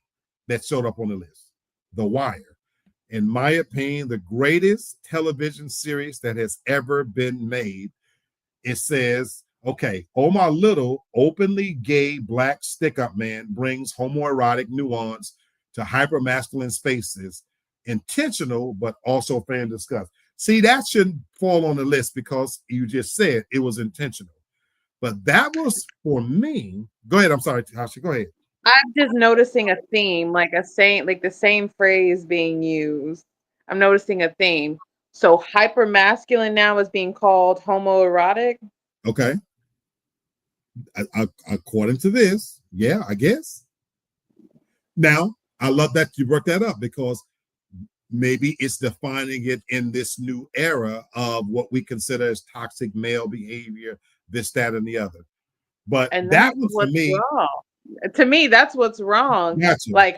that showed up on the list. The Wire. In my opinion, the greatest television series that has ever been made. It says, okay, Omar Little, openly gay black stick-up man, brings homoerotic nuance to hypermasculine spaces, intentional, but also fan disgust. See, that shouldn't fall on the list because you just said it was intentional. But that was for me. Go ahead. I'm sorry, Tasha. Go ahead. I'm just noticing a theme, like the same phrase being used. I'm noticing a theme. So hyper masculine now is being called homoerotic. Okay. According to this, yeah, I guess. Now, I love that you brought that up because maybe it's defining it in this new era of what we consider as toxic male behavior, this, that, and the other. But And that was for me. Wrong. To me, that's what's wrong. Gotcha. Like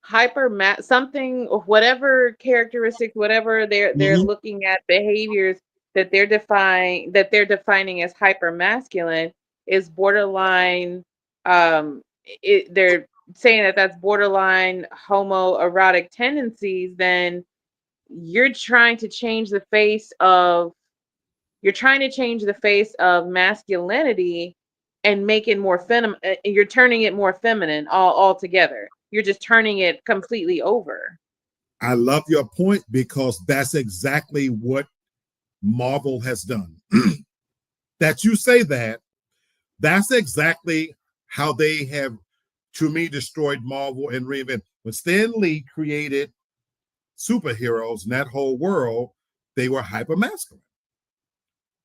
hyper something, whatever characteristics, whatever they're looking at behaviors that they're defining as hyper masculine is borderline. They're saying that that's borderline homoerotic tendencies. Then you're trying to change the face of masculinity and make it more feminine. You're turning it more feminine altogether. You're just turning it completely over. I love your point because that's exactly what Marvel has done. That you say that's exactly how they have, to me, destroyed Marvel and reinvented. When Stan Lee created superheroes in that whole world, they were hypermasculine.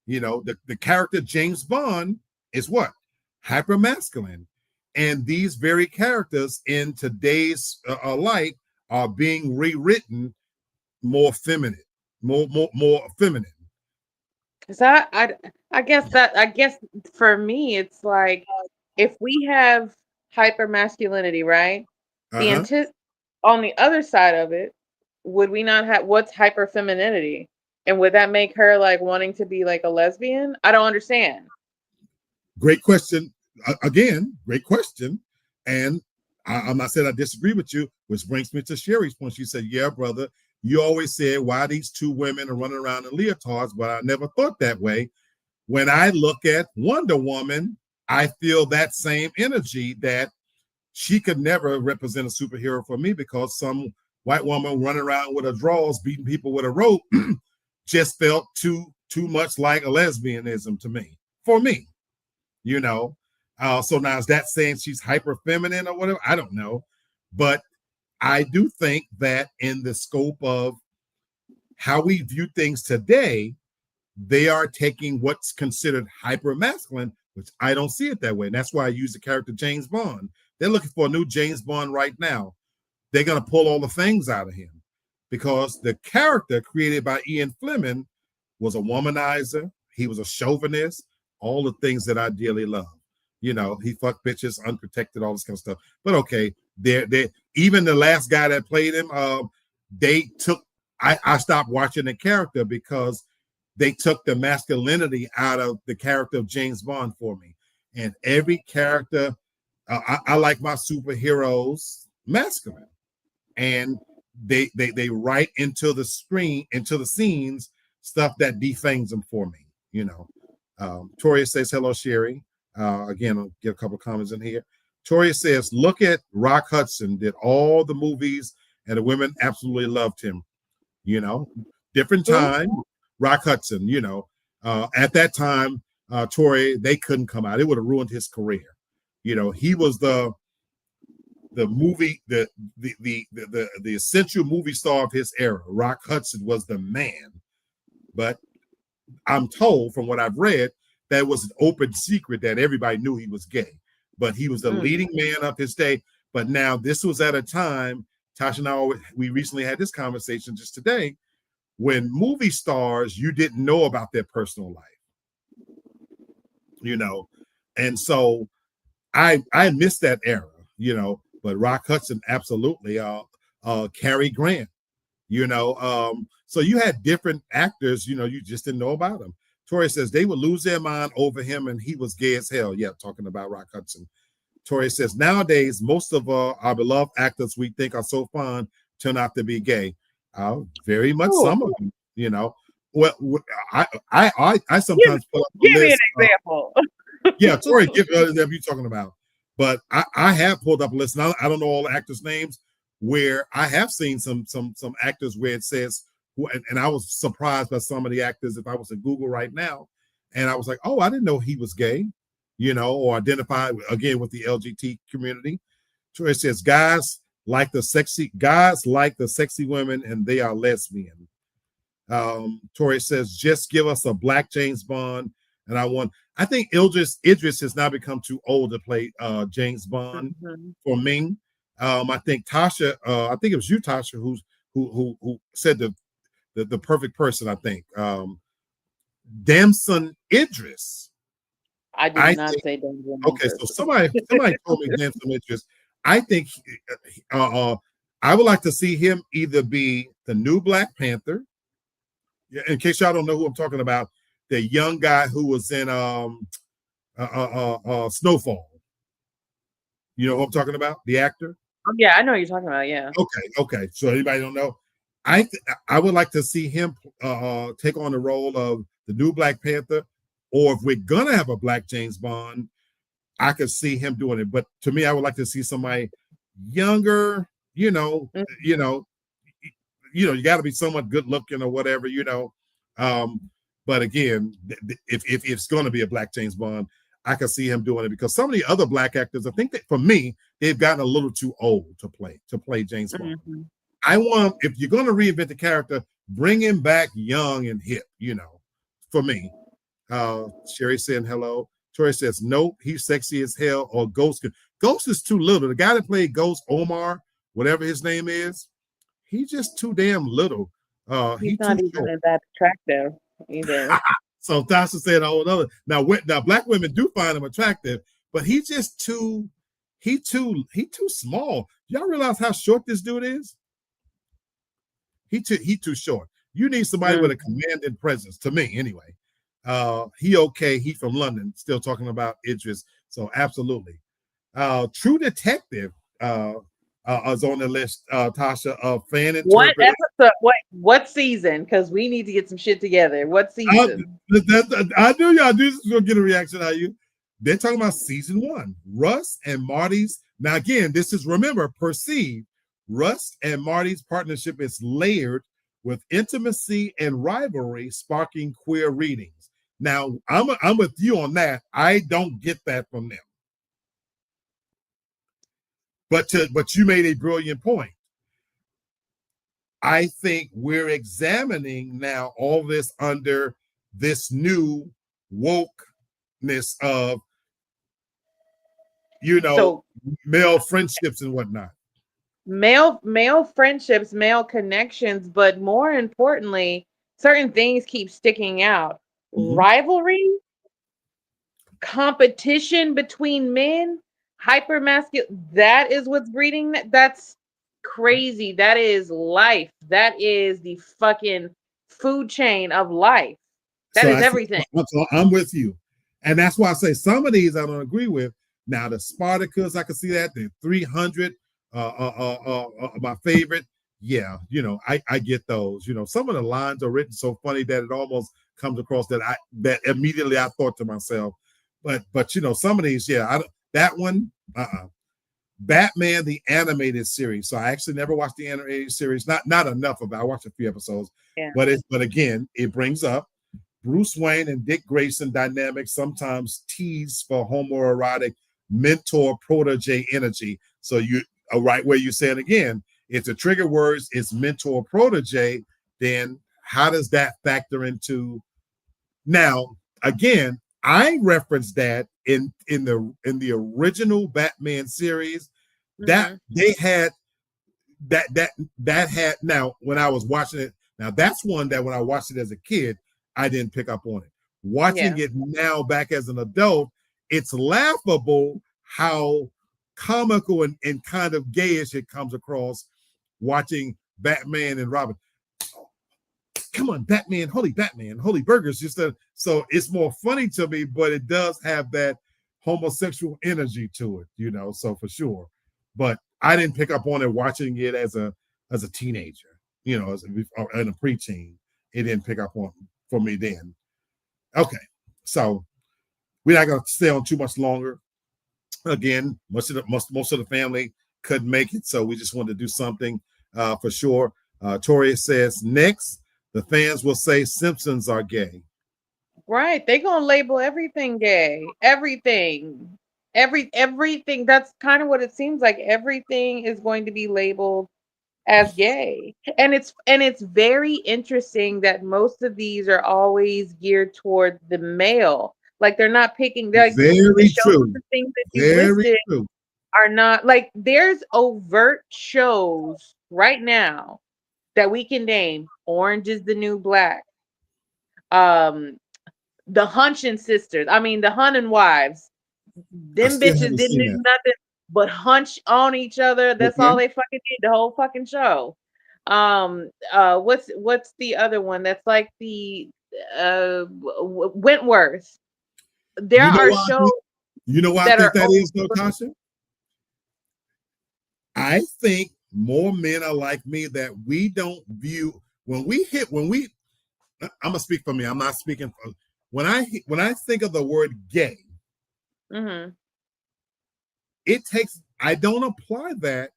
You know, the character James Bond is what? Hypermasculine. And these very characters in today's light are being rewritten more feminine, more feminine. So I guess for me it's like if we have hyper masculinity, right? The Uh-huh. on the other side of it, would we not have what's hyper femininity? And would that make her like wanting to be like a lesbian? I don't understand. Great question. Again, great question. And I'm not saying I disagree with you, which brings me to Sherry's point. She said, yeah, brother, you always said why these two women are running around in leotards, but I never thought that way. When I look at Wonder Woman, I feel that same energy that she could never represent a superhero for me because some white woman running around with her drawers, beating people with a rope, just felt too much like a lesbianism to me. For me, you know. So now is that saying she's hyper feminine or whatever? I don't know, but I do think that in the scope of how we view things today, they are taking what's considered hyper masculine, which I don't see it that way. And that's why I use the character James Bond. They're looking for a new James Bond right now. They're going to pull all the things out of him because the character created by Ian Fleming was a womanizer. He was a chauvinist, all the things that I dearly love. You know, he fucked bitches, unprotected, all this kind of stuff. But okay, they even the last guy that played him, they took. I stopped watching the character because they took the masculinity out of the character of James Bond for me. And every character, I like my superheroes masculine, and they write into the screen, into the scenes, stuff that defames them for me. You know, Toria says hello, Sherry. Again, I'll get a couple comments in here. Toria says, look at Rock Hudson, did all the movies, and the women absolutely loved him. You know, different time. Rock Hudson, you know, at that time, Tory, they couldn't come out. It would have ruined his career. You know, he was the movie, the essential movie star of his era. Rock Hudson was the man. But I'm told from what I've read that it was an open secret that everybody knew he was gay. But he was the leading man of his day. But now this was at a time, Tasha and I, we recently had this conversation just today, when movie stars, you didn't know about their personal life, you know. And so I missed that era, you know, but Rock Hudson, absolutely. Cary Grant, you know. So you had different actors, you know, you just didn't know about them. Tori says they would lose their mind over him and he was gay as hell. Yeah, talking about Rock Hudson. Tori says nowadays, most of our beloved actors we think are so fun turn out to be gay. Very much some of them, you know. Well, I sometimes pull up a give list. Me an example. Yeah, Tori, give that you're talking about. But I have pulled up a list. Now I don't know all the actors' names where I have seen some actors where it says who, and I was surprised by some of the actors if I was at Google right now, and I was like, oh, I didn't know he was gay, you know, or identify again with the LGBT community. So it says guys like the sexy women and they are lesbian. Tori says just give us a black James Bond and I think Idris has now become too old to play James Bond for me. I think Tasha, I think it was you, Tasha, who said the perfect person. I think Damson Idris. I did not say Damson. Okay, so somebody told me Damson Idris. I think I would like to see him either be the new Black Panther. In case y'all don't know who I'm talking about, the young guy who was in Snowfall. You know who I'm talking about? The actor? Oh, yeah, I know what you're talking about, yeah. Okay. So anybody don't know? I would like to see him take on the role of the new Black Panther, or if we're gonna have a Black James Bond, I could see him doing it. But to me, I would like to see somebody younger, you know, you got to be somewhat good looking or whatever, you know. But again, if it's going to be a Black James Bond, I can see him doing it because some of the other Black actors, I think that for me, they've gotten a little too old to play James Bond. I want, if you're going to reinvent the character, bring him back young and hip, you know, for me. Sherry saying hello. Tori says, nope, he's sexy as hell, or Ghost. Ghost is too little. The guy that played Ghost, Omar, whatever his name is, He's just too damn little. He's He too not even short. that attractive either. So Tasha said a whole other. Now black women do find him attractive, but he's just too. He too small. Y'all realize how short this dude is? He too short. You need somebody with a commanding presence. To me, anyway. He okay. He from London. Still talking about Idris. So absolutely. True Detective is on the list. Tasha, fan What interpreter. episode? What season? Because we need to get some shit together. What season? I knew y'all do this was gonna get a reaction out of you. They're talking about season 1. Russ and Marty's. Now again, this is remember perceived. Russ and Marty's partnership is layered with intimacy and rivalry, sparking queer readings. Now I'm with you on that. I don't get that from them. But you made a brilliant point. I think we're examining now all this under this new wokeness of, So male friendships and whatnot. male friendships, male connections, but more importantly, certain things keep sticking out. Rivalry, competition between men, hyper masculine. That is what's breeding that. That's crazy. That is life. That is the fucking food chain of life. That So is everything. I'm with you. And that's why I say some of these I don't agree with. Now, the Spartacus, I can see that. The 300, my favorite. Yeah, I get those. Some of the lines are written so funny that it almost comes across that immediately I thought to myself. But some of these, yeah, that one, Batman the animated series. So I actually never watched the animated series. Not enough of it. I watched a few episodes. Yeah. But again, it brings up Bruce Wayne and Dick Grayson dynamics, sometimes teased for homoerotic mentor protege energy. So you are right where you said again, if the trigger words is mentor protege, then how does that factor into? Now again, I referenced that in the original Batman series that they had that had. Now when I was watching it, now that's one that when I watched it as a kid, I didn't pick up on it. Watching it now back as an adult, it's laughable how comical and kind of gayish it comes across watching Batman and Robin. Come on, Batman, holy burgers. So it's more funny to me, but it does have that homosexual energy to it, so for sure. But I didn't pick up on it watching it as a teenager, and a preteen. It didn't pick up on for me then. Okay, so we're not going to stay on too much longer. Again, most of the family couldn't make it, so we just wanted to do something for sure. Tori says next, the fans will say Simpsons are gay. Right, they gonna label everything gay. Everything, everything. That's kind of what it seems like. Everything is going to be labeled as gay, and it's very interesting that most of these are always geared toward the male. Like they're not picking. Like Very true. the things that you've Very listed true. are not like there's overt shows right now that we can name. Orange is the New Black. Um, the Hunchin sisters. I mean, the Hunting wives. I Them still bitches haven't didn't seen do that. nothing but hunch on each other. That's Okay. all they fucking did the whole fucking show. What's the other one? That's like the Wentworth. There You know are why? shows You know why I that think are that is, though, over. Tasha? I think more men are like me that we don't view when we. I'm gonna speak for me. I'm not speaking for when I think of the word gay. It takes. I don't apply that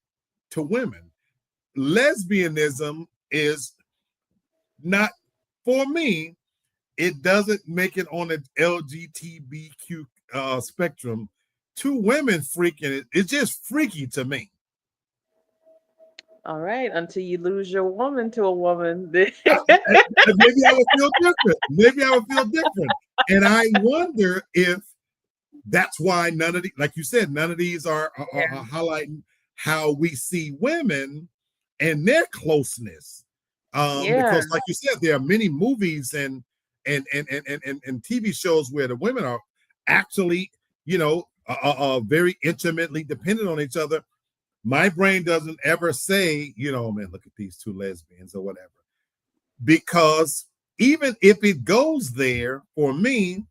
to women. Lesbianism is not for me. It doesn't make it on the LGBTQ spectrum. Two women freaking it. It's just freaky to me. All right, until you lose your woman to a woman. Maybe I would feel different. And I wonder if that's why none of these, like you said, none of these are highlighting how we see women and their closeness. Yeah. Because like you said, there are many movies and TV shows where the women are actually, very intimately dependent on each other. My brain doesn't ever say, man, look at these two lesbians or whatever. Because even if it goes there for me,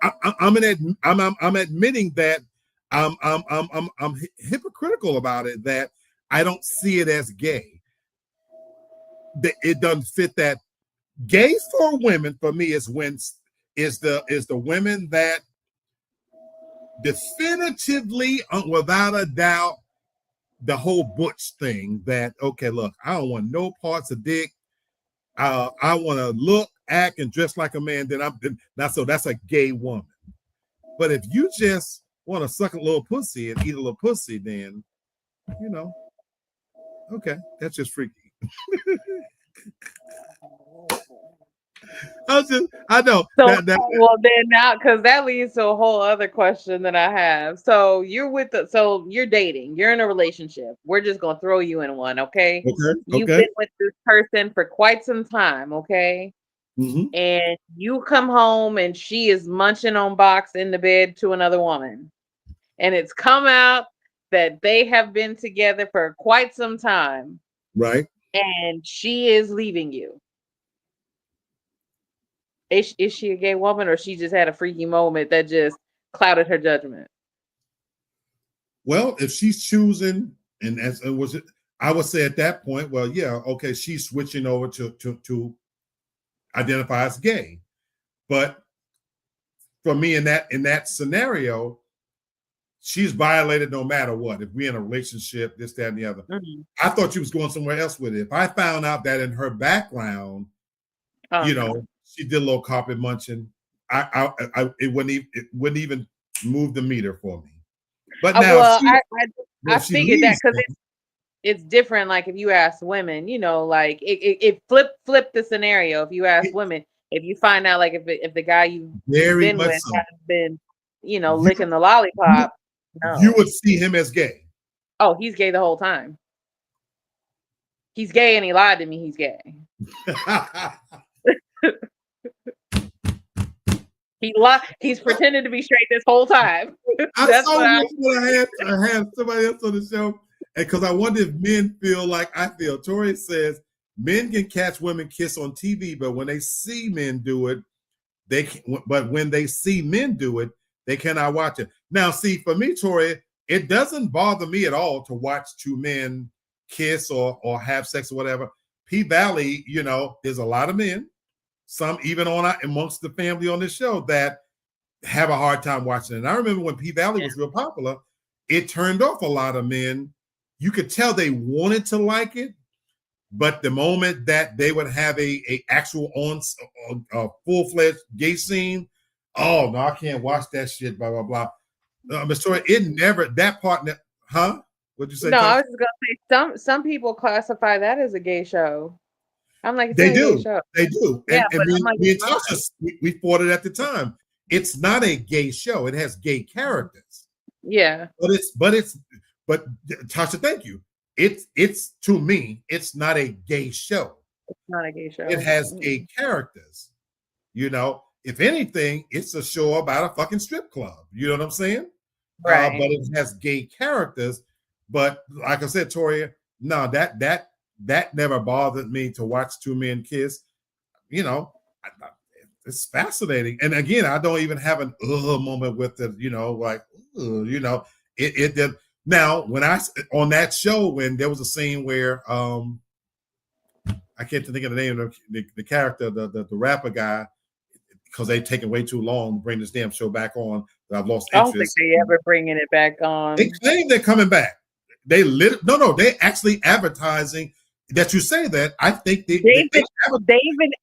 I'm admitting that I'm hypocritical about it, that I don't see it as gay. That it doesn't fit that. Gay for women for me is the women that definitively, without a doubt, the whole butch thing, that okay, look, I don't want no parts of dick. I want to look, act, and dress like a man. That's a gay woman. But if you just want to suck a little pussy and eat a little pussy, then okay, that's just freaky. I know. So well then now, because that leads to a whole other question that I have. So you're dating, you're in a relationship. We're just gonna throw you in one, okay? You've been with this person for quite some time, okay? Mm-hmm. And you come home and she is munching on box in the bed to another woman. And it's come out that they have been together for quite some time. Right. And she is leaving you. Is she a gay woman, or she just had a freaky moment that just clouded her judgment? Well, if she's choosing, and as it was, I would say at that point, well, yeah, okay, she's switching over to identify as gay. But for me, in that scenario, she's violated no matter what. If we're in a relationship, this, that, and the other. Mm-hmm. I thought she was going somewhere else with it. If I found out that in her background, she did a little carpet munching, it wouldn't even move the meter for me. But now, I figured that because it's different. Like if you ask women, like it flip the scenario. If you ask women, if you find out like if the guy you've been with has been, licking the lollipop, you would see him as gay. Oh, he's gay the whole time. He's gay and he lied to me. He's gay. He's pretended to be straight this whole time. I had somebody else on the show, and because I wonder if men feel like I feel. Tori says men can catch women kiss on TV, but when they see men do it, when they see men do it, they cannot watch it. Now, see, for me, Tori, it doesn't bother me at all to watch two men kiss or have sex or whatever. P-Valley, there's a lot of men, some even amongst the family on this show, that have a hard time watching it. And I remember when P-Valley was real popular, it turned off a lot of men. You could tell they wanted to like it, but the moment that they would have a actual full-fledged gay scene, oh no, I can't watch that shit, blah blah blah. Miss Tori, that part, huh? What'd you say? No, I was just gonna say some people classify that as a gay show. I'm like, they do. Yeah, and me and Tasha, we fought it at the time. It's not a gay show. It has gay characters. Yeah. But Tasha, thank you. It's to me, it's not a gay show. It's not a gay show. It has gay characters. If anything, it's a show about a fucking strip club. You know what I'm saying? Right. But it has gay characters. But like I said, Tori, no, that never bothered me to watch two men kiss. It's fascinating. And again, I don't even have an moment with it, it did. Now, when on that show, when there was a scene where I can't think of the name of the character, the rapper guy, because they've taken way too long to bring this damn show back on, that I've lost interest. I don't think they ever bringing it back on. They claim they're coming back. They actually advertising that you say that. I think they've been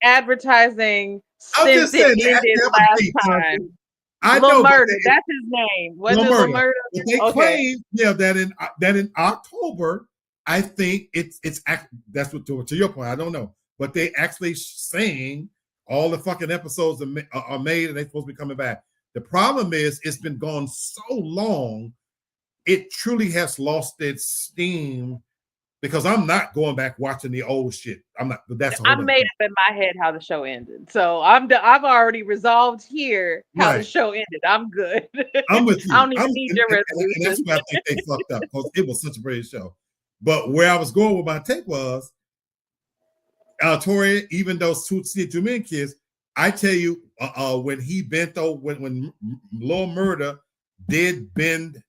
advertising since it ended last time. I know Murder. That's his name. Was it Lil Murder? They claim, that in October, I think it's that's what to your point. I don't know, but they actually saying all the fucking episodes are made and they're supposed to be coming back. The problem is it's been gone so long. it truly has lost its steam because I'm not going back watching the old shit. I'm not. That's a whole I other made thing. up in my head how the show ended, so I've already resolved here how the Right. show ended. I'm good. I'm with I you. don't even need your And that's resolution. where I think they fucked up because it was such a great show. But where I was going with my take was, Tori, even those two men kids, I tell you, when he bent over, when Lil Murder did bend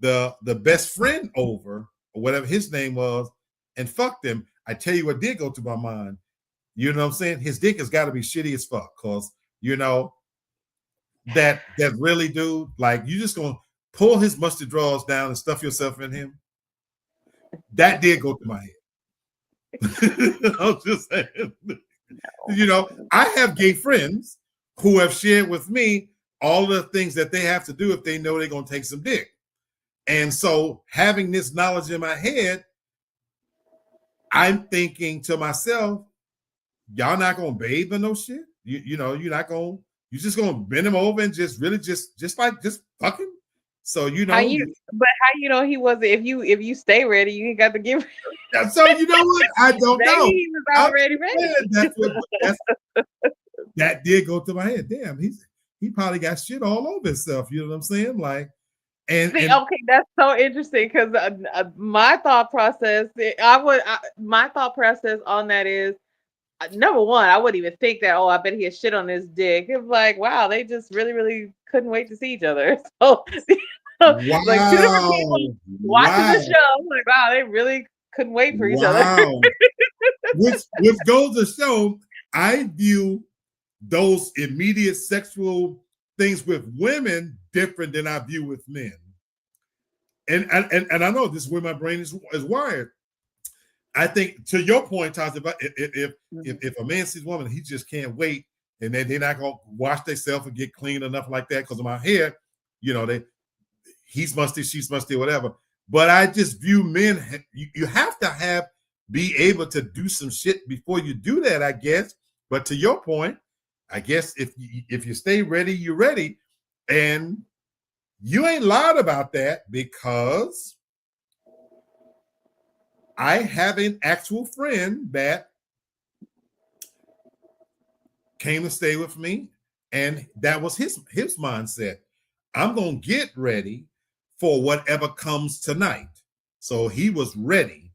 the best friend over, or whatever his name was, and fucked him, I tell you what did go to my mind. You know what I'm saying? His dick has got to be shitty as fuck, cause that really, dude, like you just gonna pull his mustard drawers down and stuff yourself in him. That did go to my head. I'm just saying. I have gay friends who have shared with me all the things that they have to do if they know they're going to take some dick. And so having this knowledge in my head, I'm thinking to myself, y'all not going to bathe in no shit? You're not going to, you're just going to bend him over and just really just fuck him? So, But how you know he wasn't? If you stay ready, you ain't got to give. So you know what? I don't know. Maybe he was already ready. That did go to my head. Damn, he probably got shit all over himself. You know what I'm saying? Like, See, okay, that's so interesting because my thought process, my thought process on that is, number one, I wouldn't even think that. Oh, I bet he has shit on his dick. It's like, wow, they just really, really couldn't wait to see each other. So, wow, like two different people watching the show, like, wow, they really couldn't wait for each other. which goes to show, I view those immediate sexual things with women different than I view with men. And I know this is where my brain is wired. I think to your point, Taz, if a man sees a woman, he just can't wait, and they're not gonna wash themselves and get clean enough like that. Because in my head, he's musty, she's musty, whatever. But I just view men. You have to be able to do some shit before you do that, I guess. But to your point, I guess if you stay ready, you're ready, and you ain't lied about that because I have an actual friend that came to stay with me, and that was his mindset. I'm gonna get ready for whatever comes tonight. So he was ready,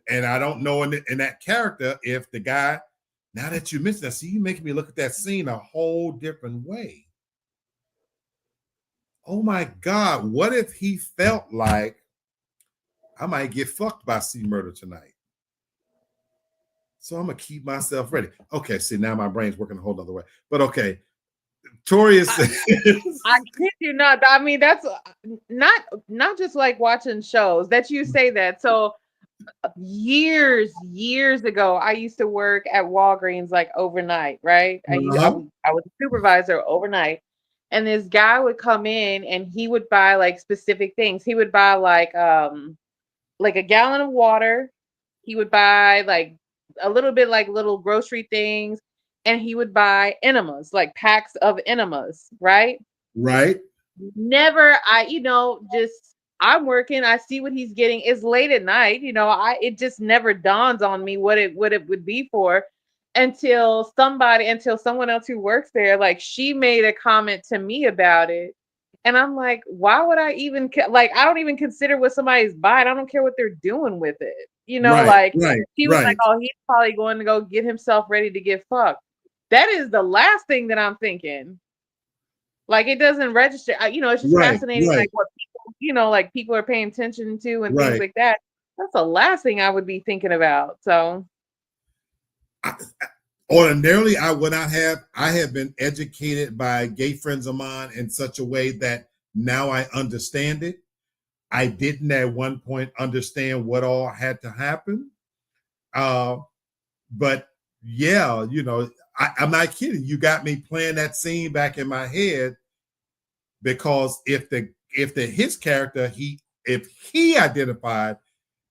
and I don't know in that character if the guy. Now that you mentioned that, see, you making me look at that scene a whole different way. Oh my God, what if he felt like I might get fucked by C Murder tonight? So I'm gonna keep myself ready. Okay, see, now my brain's working a whole other way. But okay, Tori is. I kid you not. I mean, that's not just like watching shows that you say that. So years ago, I used to work at Walgreens like overnight, right? I was a supervisor overnight, and this guy would come in and he would buy like specific things. He would buy like a gallon of water. He would buy like a little bit like little grocery things, and he would buy enemas, like packs of enemas, right? Right. Never, I'm working, I see what he's getting. It's late at night, it just never dawns on me what it would be for until someone else who works there, like she made a comment to me about it. And I'm like, why would I even I don't even consider what somebody's buying. I don't care what they're doing with it. Right. He was like, oh, he's probably going to go get himself ready to get fucked. That is the last thing that I'm thinking. Like, it doesn't register. It's just fascinating, like what people, like people are paying attention to and things like that. That's the last thing I would be thinking about. So, ordinarily, I would not have. I have been educated by gay friends of mine in such a way that now I understand it. I didn't at one point understand what all had to happen. But yeah, I'm not kidding. You got me playing that scene back in my head because if his character, if he identified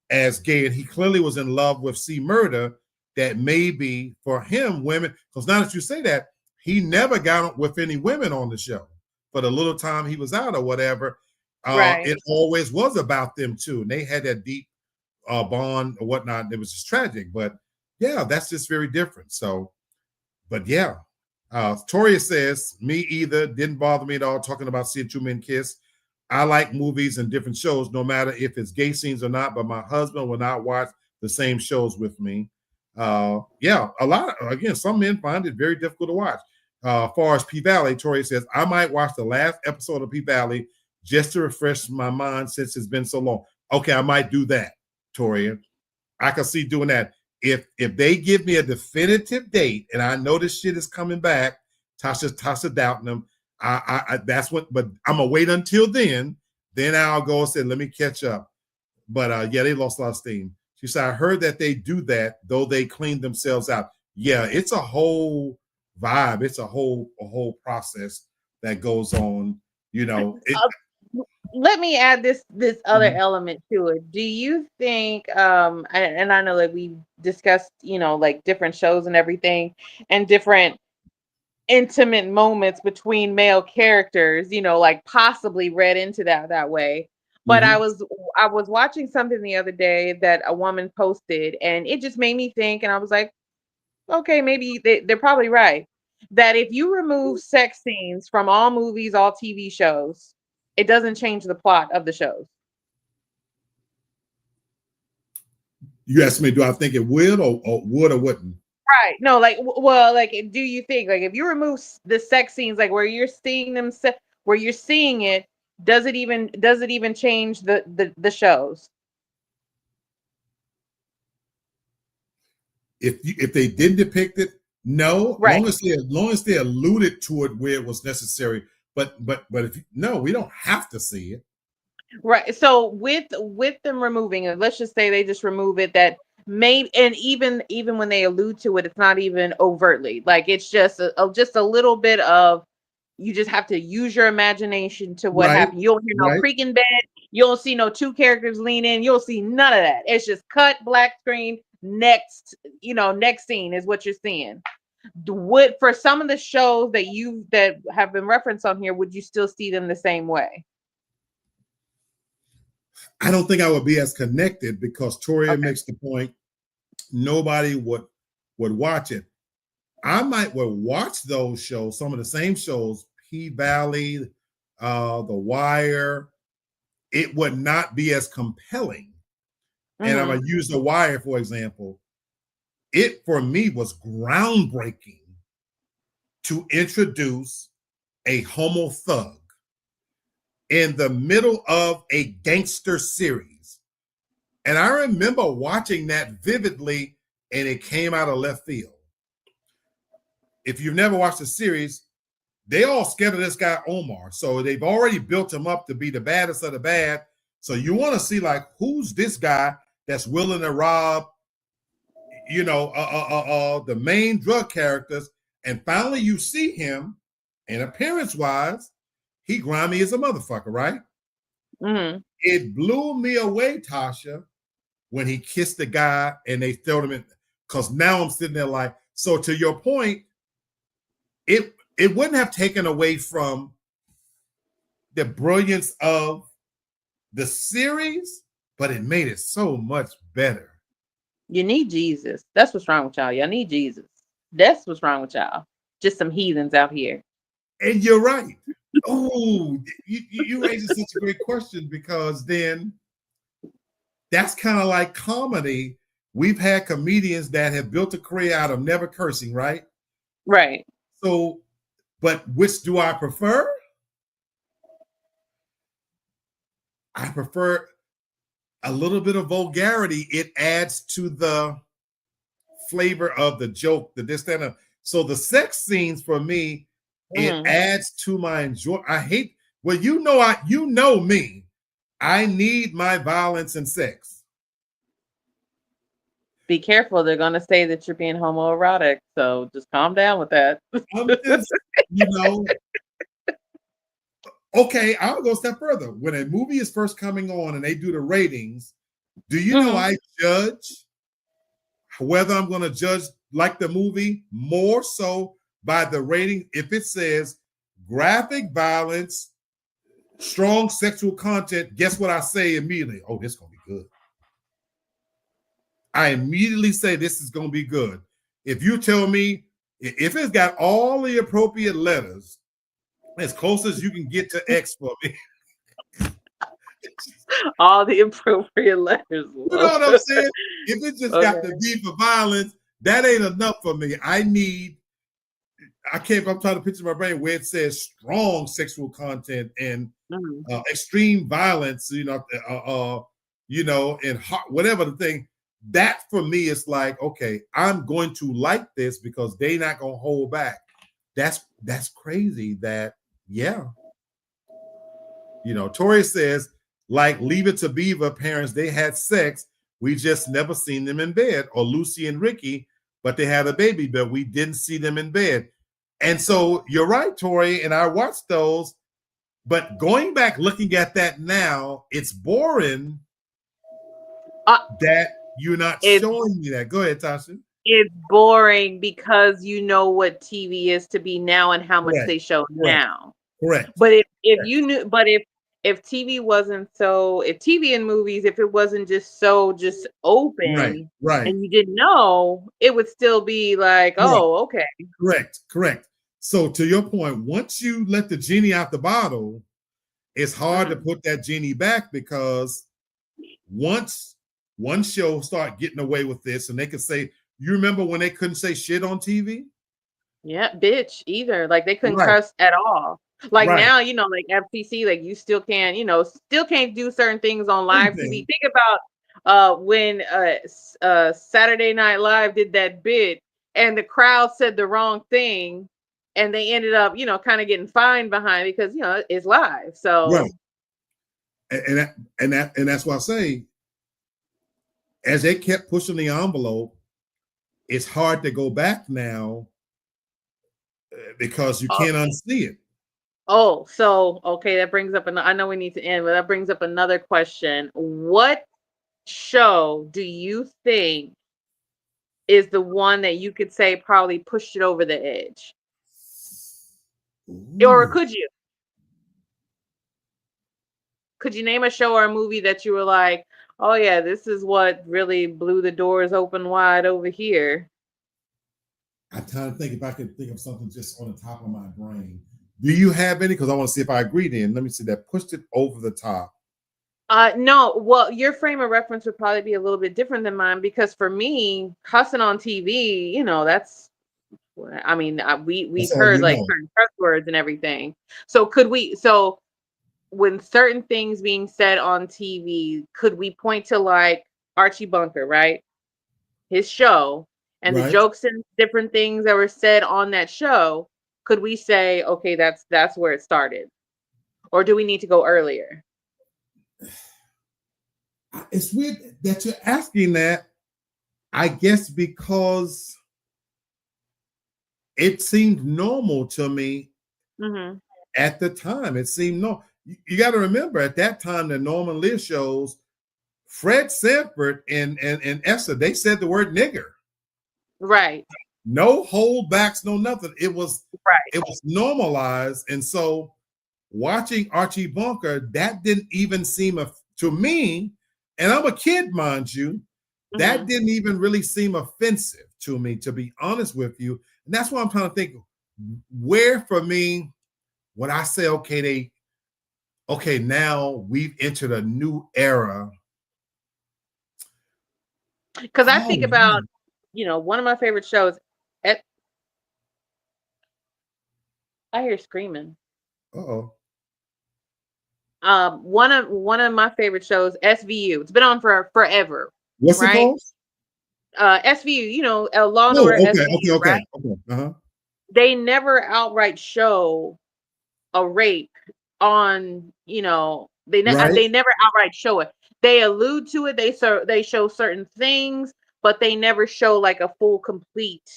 as gay and he clearly was in love with C Murder, that maybe for him, women, because now that you say that, he never got with any women on the show for the little time he was out or whatever. Right. It always was about them too, and they had that deep bond or whatnot. It was just tragic, but yeah, that's just very different. So, but yeah, Toria says, me either, didn't bother me at all talking about seeing two men kiss. I like movies and different shows, no matter if it's gay scenes or not, but my husband will not watch the same shows with me. Yeah, a lot of, again, some men find it very difficult to watch. As far as P Valley, Toria says, I might watch the last episode of P Valley just to refresh my mind since it's been so long. Okay, I might do that, Toria. I can see doing that. If they give me a definitive date and I know this shit is coming back, Tasha doubting them. I that's what, but I'm gonna wait until then. Then I'll go and say, let me catch up. But yeah, they lost a lot of steam. She said, I heard that they do that, though they clean themselves out. Yeah, it's a whole vibe. It's a whole process that goes on. You know, Let me add this other Mhm. element to it. Do you think and I know that we discussed, like different shows and everything and different intimate moments between male characters, like possibly read into that way. But I Mhm. was watching something the other day that a woman posted and it just made me think, and I was like, okay, maybe they're probably right. That if you remove sex scenes from all movies, all TV shows, it doesn't change the plot of the shows. You asked me, do I think it would or would or wouldn't? Right. No, like, well, like, do you think, like, if you remove the sex scenes, like, where you're seeing them, where you're seeing it, does it even change the shows? If they didn't depict it, no. Right. Long as they alluded to it where it was necessary. But if no, we don't have to see it. Right. So with them removing it, let's just say they just remove it, that maybe, and even when they allude to it, it's not even overtly. Like it's just a little bit of, you just have to use your imagination to what Right, happened. You don't hear no right. creaking bed. You don't see no two characters lean in. You'll see none of that. It's just cut, black screen, next scene is what you're seeing. Would, for some of the shows that have been referenced on here, would you still see them the same way? I don't think I would be as connected because Toria Okay. makes the point. Nobody would watch it. I would watch those shows, some of the same shows, P Valley, The Wire. It would not be as compelling. And I'm Hmm. gonna use The Wire for example. It for me was groundbreaking to introduce a homo thug in the middle of a gangster series. And I remember watching that vividly, and it came out of left field. If you've never watched the series, they all scared of this guy, Omar. So they've already built him up to be the baddest of the bad. So you want to see, like, who's this guy that's willing to rob, the main drug characters. And finally you see him, and appearance wise, he grimy as a motherfucker, right? Hmm. It blew me away, Tasha, when he kissed the guy and they throw him in. Because now I'm sitting there like, so to your point, it wouldn't have taken away from the brilliance of the series, but it made it so much better. You need Jesus. That's what's wrong with y'all. Y'all need Jesus. That's what's wrong with y'all. Just some heathens out here. And you're right. Oh, you raised such a great question because then that's kind of like comedy. We've had comedians that have built a career out of never cursing, right? Right. So, but which do I prefer? I prefer a little bit of vulgarity. It adds to the flavor of the joke, the this, that, and so the sex scenes for me, it Hmm. adds to my enjoy. I hate, well, you know me. I need my violence and sex. Be careful. They're going to say that you're being homoerotic. So just calm down with that. I'm just, you know, okay, I'll go a step further. When a movie is first coming on and they do the ratings, do you know Hmm. I judge whether I'm going to judge like the movie more so by the rating? If it says graphic violence, strong sexual content, guess what I say immediately? Oh, this is going to be good. I immediately say this is going to be good. If you tell me, if it's got all the appropriate letters, as close as you can get to X for me. All the appropriate letters. You know what I'm saying? If it just got the D for violence, that ain't enough for me. I'm trying to picture my brain where it says strong sexual content and extreme violence, and whatever the thing. That for me is like, okay, I'm going to like this because they not gonna hold back. That's crazy. That, yeah. Tori says, like Leave It to Beaver parents, they had sex. We just never seen them in bed. Or Lucy and Ricky, but they had a baby, but we didn't see them in bed. And so you're right, Tori, and I watched those. But going back, looking at that now, it's boring that you're not showing me that. Go ahead, Tasha. It's boring because you know what TV is to be now and how much they show now. Correct. But if TV wasn't so, if TV and movies, if it wasn't just open, right, and you didn't know, it would still be like, oh, okay. Correct. So to your point, once you let the genie out the bottle, it's hard to put that genie back, because once one show start getting away with this, and they could say, you remember when they couldn't say shit on TV? Yeah, bitch either. Like they couldn't cuss at all. Like now, like FCC, like you still can't, still can't do certain things on live TV. Think about when Saturday Night Live did that bit and the crowd said the wrong thing and they ended up, kind of getting fined behind because it's live. So and that's why I say, as they kept pushing the envelope, it's hard to go back now because you can't unsee it. Oh, so okay, that brings up I know we need to end, but that brings up another question. What show do you think is the one that you could say probably pushed it over the edge? Ooh. Or could you? Could you name a show or a movie that you were like, oh yeah, this is what really blew the doors open wide over here? I'm trying to think if I can think of something just on the top of my brain. Do you have any? Because I want to see if I agree then. Let me see that pushed it over the top. No. Well, your frame of reference would probably be a little bit different than mine, because for me, cussing on TV, that's, I mean, we've heard like certain curse words and everything. So when certain things being said on TV, could we point to like Archie Bunker, right? His show and the jokes and different things that were said on that show. Could we say, okay, that's where it started? Or do we need to go earlier? It's weird that you're asking that, I guess, because it seemed normal to me at the time. It seemed normal. You got to remember, at that time, the Norman Lear shows, Fred Sanford and Esther, they said the word nigger. Right. No holdbacks, no nothing. It was normalized. And so watching Archie Bunker, that didn't even seem to me, and I'm a kid, mind you, that didn't even really seem offensive to me, to be honest with you. And that's why I'm trying to think where, for me, when I say, okay, now we've entered a new era. Because I think about, one of my favorite shows. I hear screaming. Uh-oh. One of my favorite shows, SVU. It's been on for forever. What's it called? SVU. Law and Order. SVU, okay. They never outright show a rape on. They never outright show it. They allude to it. They show certain things, but they never show like a full, complete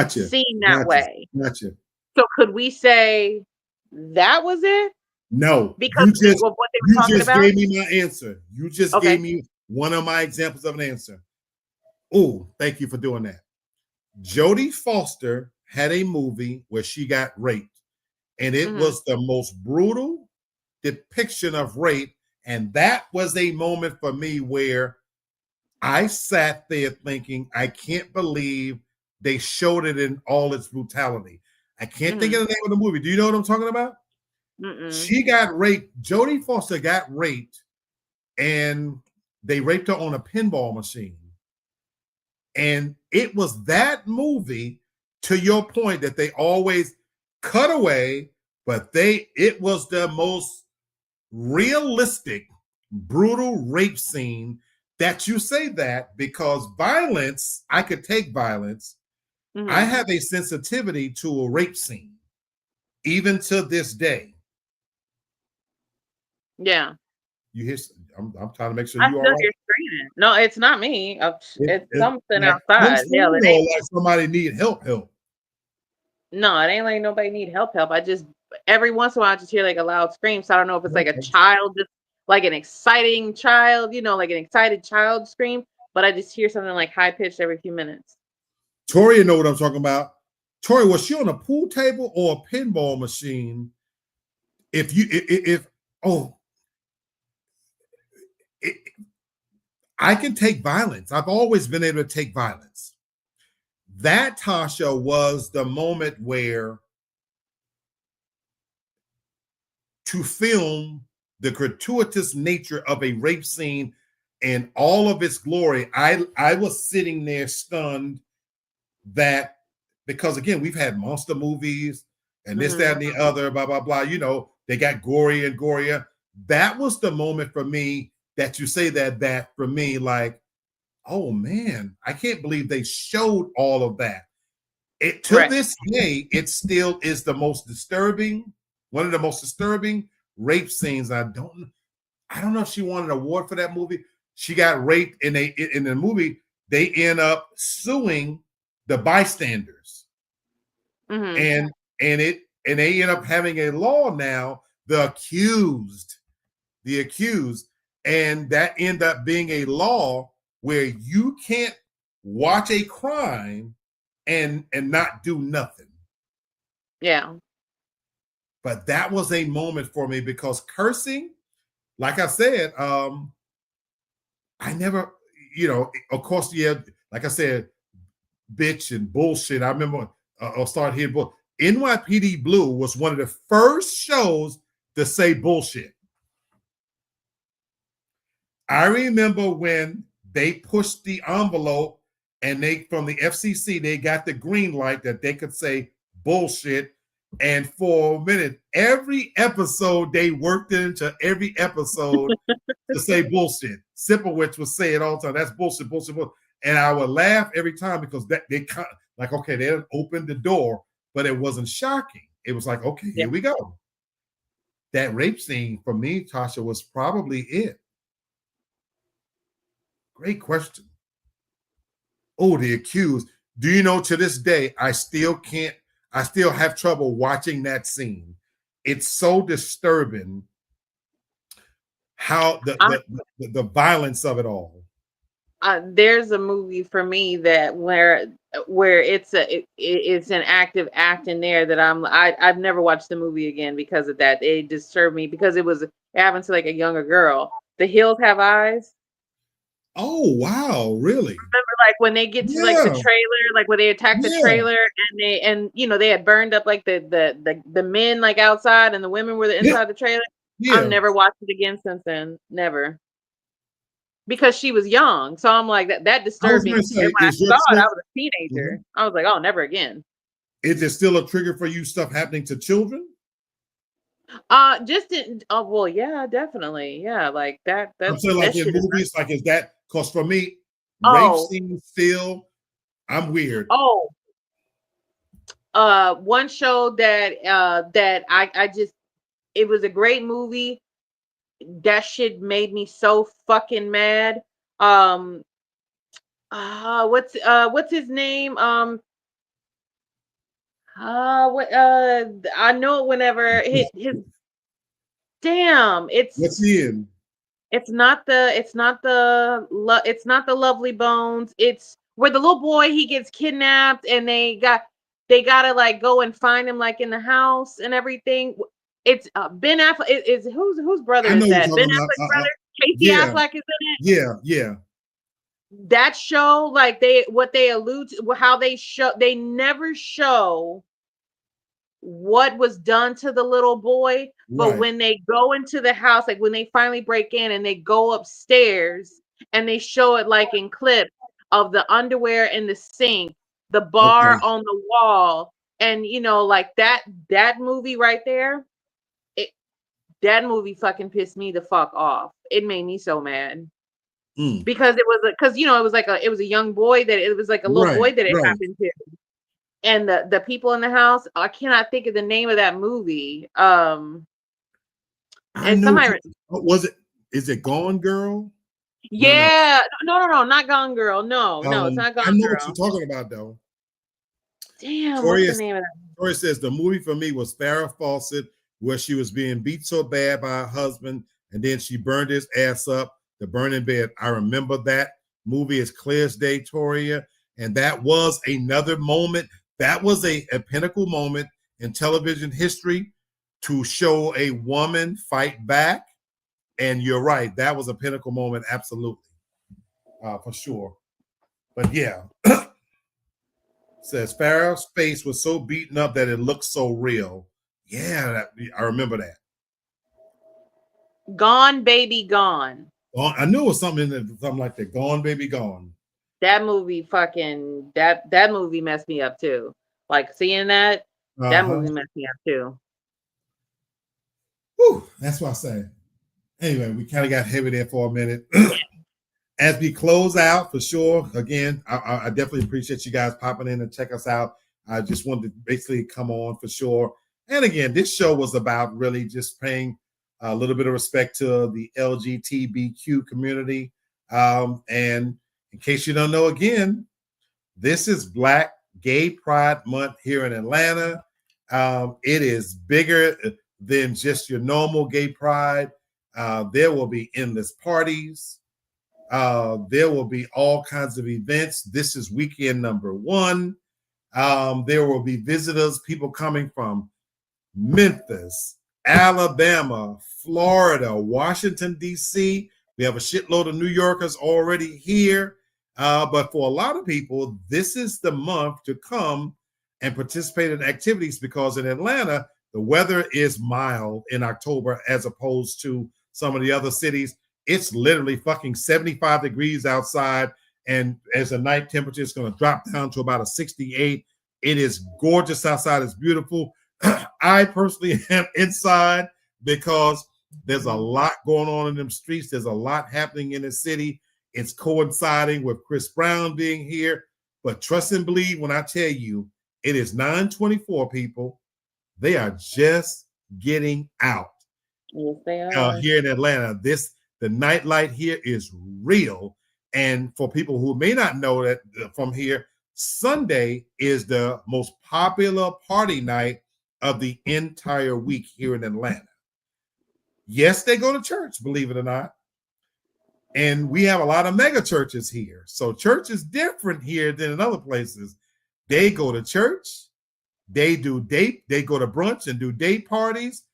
scene that way. Gotcha. So could we say that was it? No, because of what they were talking about. You just gave me my answer. You just gave me one of my examples of an answer. Oh, thank you for doing that. Jodie Foster had a movie where she got raped, and it was the most brutal, depiction of rape. And that was a moment for me where I sat there thinking, I can't believe they showed it in all its brutality. I can't think of the name of the movie. Do you know what I'm talking about? She got raped. Jodie Foster got raped, and they raped her on a pinball machine. And it was that movie, to your point, that they always cut away, but it was the most realistic, brutal rape scene. That you say that because violence, I could take violence. I have a sensitivity to a rape scene, even to this day. Yeah. You hear? I'm trying to make sure I you all still right. hear screaming. No, it's not me. It's something like outside. Hell, it ain't. like somebody need help. No, it ain't like nobody need help. I just every once in a while I just hear like a loud scream. So I don't know if it's like a child, just like an exciting child, like an excited child scream. But I just hear something like high pitched every few minutes. Tori, you know what I'm talking about. Tori, was she on a pool table or a pinball machine? I can take violence. I've always been able to take violence. That, Tasha, was the moment where to film the gratuitous nature of a rape scene and all of its glory, I was sitting there stunned that, because again, we've had monster movies and this, that, and the other, blah, blah, blah. They got gory and gorier. That was the moment for me that you say that for me, like, oh man, I can't believe they showed all of that. This day, it still is the most disturbing, one of the most disturbing rape scenes. I don't know if she won an award for that movie. She got raped in the movie. They end up suing the bystanders, and they end up having a law now. The accused, and that end up being a law where you can't watch a crime and not do nothing. Yeah. But that was a moment for me because cursing, like I said, I never, of course, yeah, like I said, bitch and bullshit. I remember I'll start here, but NYPD Blue was one of the first shows to say bullshit. I remember when they pushed the envelope and from the FCC, they got the green light that they could say bullshit. And for a minute, every episode, they worked it into every episode to say bullshit. Sipowicz would say it all the time. That's bullshit, bullshit, bullshit. And I would laugh every time because they didn't open the door, but it wasn't shocking. It was like, okay, here we go. That rape scene for me, Tasha, was probably it. Great question. Oh, the accused. Do you know, to this day, I still have trouble watching that scene. It's so disturbing how the violence of it all. There's a movie for me that where it's an active act in there that I've never watched the movie again because of that. It disturbed me because it happened to like a younger girl. The Hills Have Eyes. Oh wow, really? Remember, like when they get to like the trailer, like when they attack the trailer and they had burned up like the men like outside and the women were inside the trailer. I've never watched it again since then. Never. Because she was young. So I'm like, that disturbed me. And when I saw it, I was a teenager. I was like, oh, never again. Is there still a trigger for you stuff happening to children? Well, yeah, definitely. Yeah, like that. I'm saying like in movies, like is that, because for me, rape scenes still, I'm weird. One show that I just, it was a great movie. That shit made me so fucking mad. What's his name? I know it whenever his damn, what's he in? It's not the Lovely Bones. It's where the little boy, he gets kidnapped and they gotta like go and find him like in the house and everything. It's Ben Affleck. Is whose brother I is know you're that? Ben talking about. Affleck's brother. Casey Yeah, Affleck is in it. yeah. That show, like what they allude to, how they never show what was done to the little boy, but Right. when they go into the house, like when they finally break in and they go upstairs and they show it like in clips of the underwear in the sink, the bar Okay. on the wall, and like that movie right there, it that movie fucking pissed me the fuck off. It made me so mad. Mm. Because it was a young boy, that it was like a little Right. boy that it Right. happened to. And the people in the house, I cannot think of the name of that movie. I And know. somebody, Was it? Is it Gone Girl? No. yeah, no, not Gone Girl. No, it's not I Gone know what you're Girl. talking about, though. Damn, what's Tori, the name of that? Tori says the movie for me was Farrah Fawcett, where she was being beat so bad by her husband, and then she burned his ass up, the burning bed. I remember that movie as clear as day, Toria, and that was another moment. That was a pinnacle moment in television history to show a woman fight back. And you're right, that was a pinnacle moment, absolutely, for sure. But yeah, says Farrah's face was so beaten up that it looked so real. Yeah, I remember that. Gone Baby Gone. I knew it was something like that. Gone, baby, gone. That movie fucking that movie messed me up too. Like seeing that Uh-huh. movie messed me up too. Whew, that's what I say. Anyway, we kind of got heavy there for a minute. As we close out, for sure, again, I definitely appreciate you guys popping in and check us out. I just wanted to basically come on for sure. And again, this show was about really just paying a little bit of respect to the LGBTQ community. And in case you don't know, again, this is Black Gay Pride Month here in Atlanta. It is bigger than just your normal gay pride. There will be endless parties. There will be all kinds of events. This is weekend number 1. There will be visitors, people coming from Memphis, Alabama, Florida, Washington, D.C. We have a shitload of New Yorkers already here. But for a lot of people, this is the month to come and participate in activities because in Atlanta, the weather is mild in October as opposed to some of the other cities. It's literally fucking 75 degrees outside. And as the night temperature is going to drop down to about a 68, it is gorgeous outside. It's beautiful. I personally am inside because there's a lot going on in them streets. There's a lot happening in the city. It's coinciding with Chris Brown being here. But trust and believe when I tell you, it is 9:24, people. They are just getting out. Yes, they are. Here in Atlanta. The nightlight here is real. And for people who may not know that from here, Sunday is the most popular party night of the entire week here in Atlanta. Yes, they go to church, believe it or not. And we have a lot of mega churches here. So church is different here than in other places. They go to church, they go to brunch and do day parties.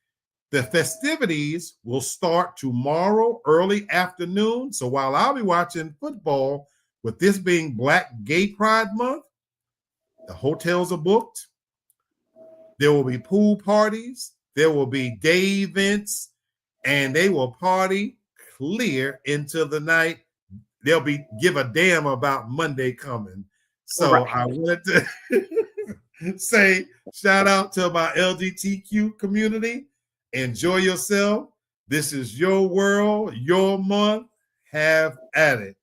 The festivities will start tomorrow early afternoon. So while I'll be watching football, with this being Black Gay Pride Month, the hotels are booked. There will be pool parties. There will be day events, and they will party clear into the night. They'll give a damn about Monday coming. So Right. I wanted to say shout out to my LGBTQ community. Enjoy yourself. This is your world, your month. Have at it.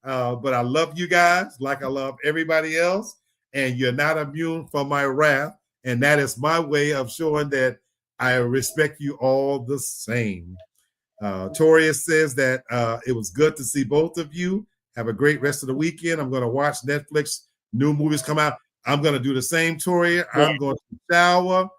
But I love you guys like I love everybody else, and you're not immune from my wrath. And that is my way of showing that I respect you all the same. Toria says that it was good to see both of you. Have a great rest of the weekend. I'm going to watch Netflix. New movies come out. I'm going to do the same, Toria. Yeah. I'm going to shower.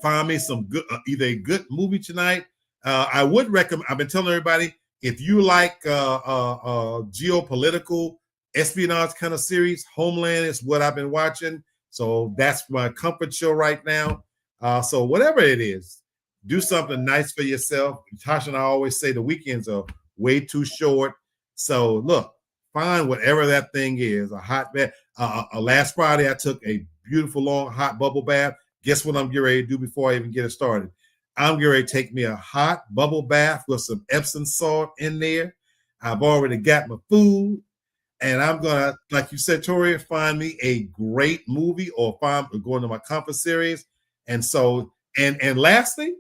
Find me some good, either a good movie tonight. I would recommend. I've been telling everybody if you like geopolitical espionage kind of series, Homeland is what I've been watching. So that's my comfort show right now. So whatever it is, do something nice for yourself. Tasha and I always say the weekends are way too short. So look, find whatever that thing is. A hot bath. Last Friday, I took a beautiful long hot bubble bath. Guess what I'm getting ready to do before I even get it started? I'm getting ready to take me a hot bubble bath with some Epsom salt in there. I've already got my food. And I'm gonna, like you said, Tori, find me a great movie or find going to my comfort series. And so, and lastly,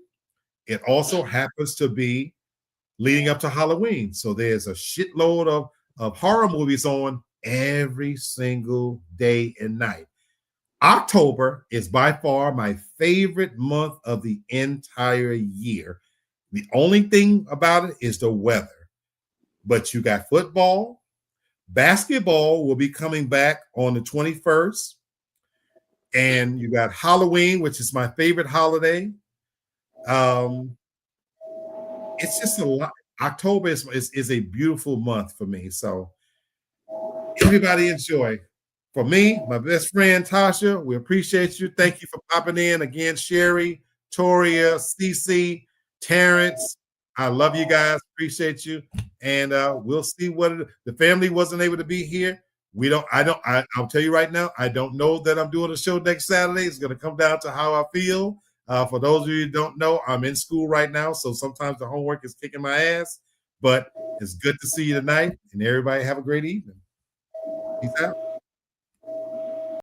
it also happens to be leading up to Halloween. So there's a shitload of horror movies on every single day and night. October is by far my favorite month of the entire year. The only thing about it is the weather. But you got football, basketball will be coming back on the 21st. And you got Halloween, which is my favorite holiday. It's just a lot. October is a beautiful month for me. So everybody enjoy. For me, my best friend Tasha, we appreciate you. Thank you for popping in again, Sherry, Toria, Cece, Terrence. I love you guys. Appreciate you, and we'll see what the family wasn't able to be here. I'll tell you right now. I don't know that I'm doing a show next Saturday. It's going to come down to how I feel. For those of you who don't know, I'm in school right now, so sometimes the homework is kicking my ass. But it's good to see you tonight, and everybody have a great evening. Peace out.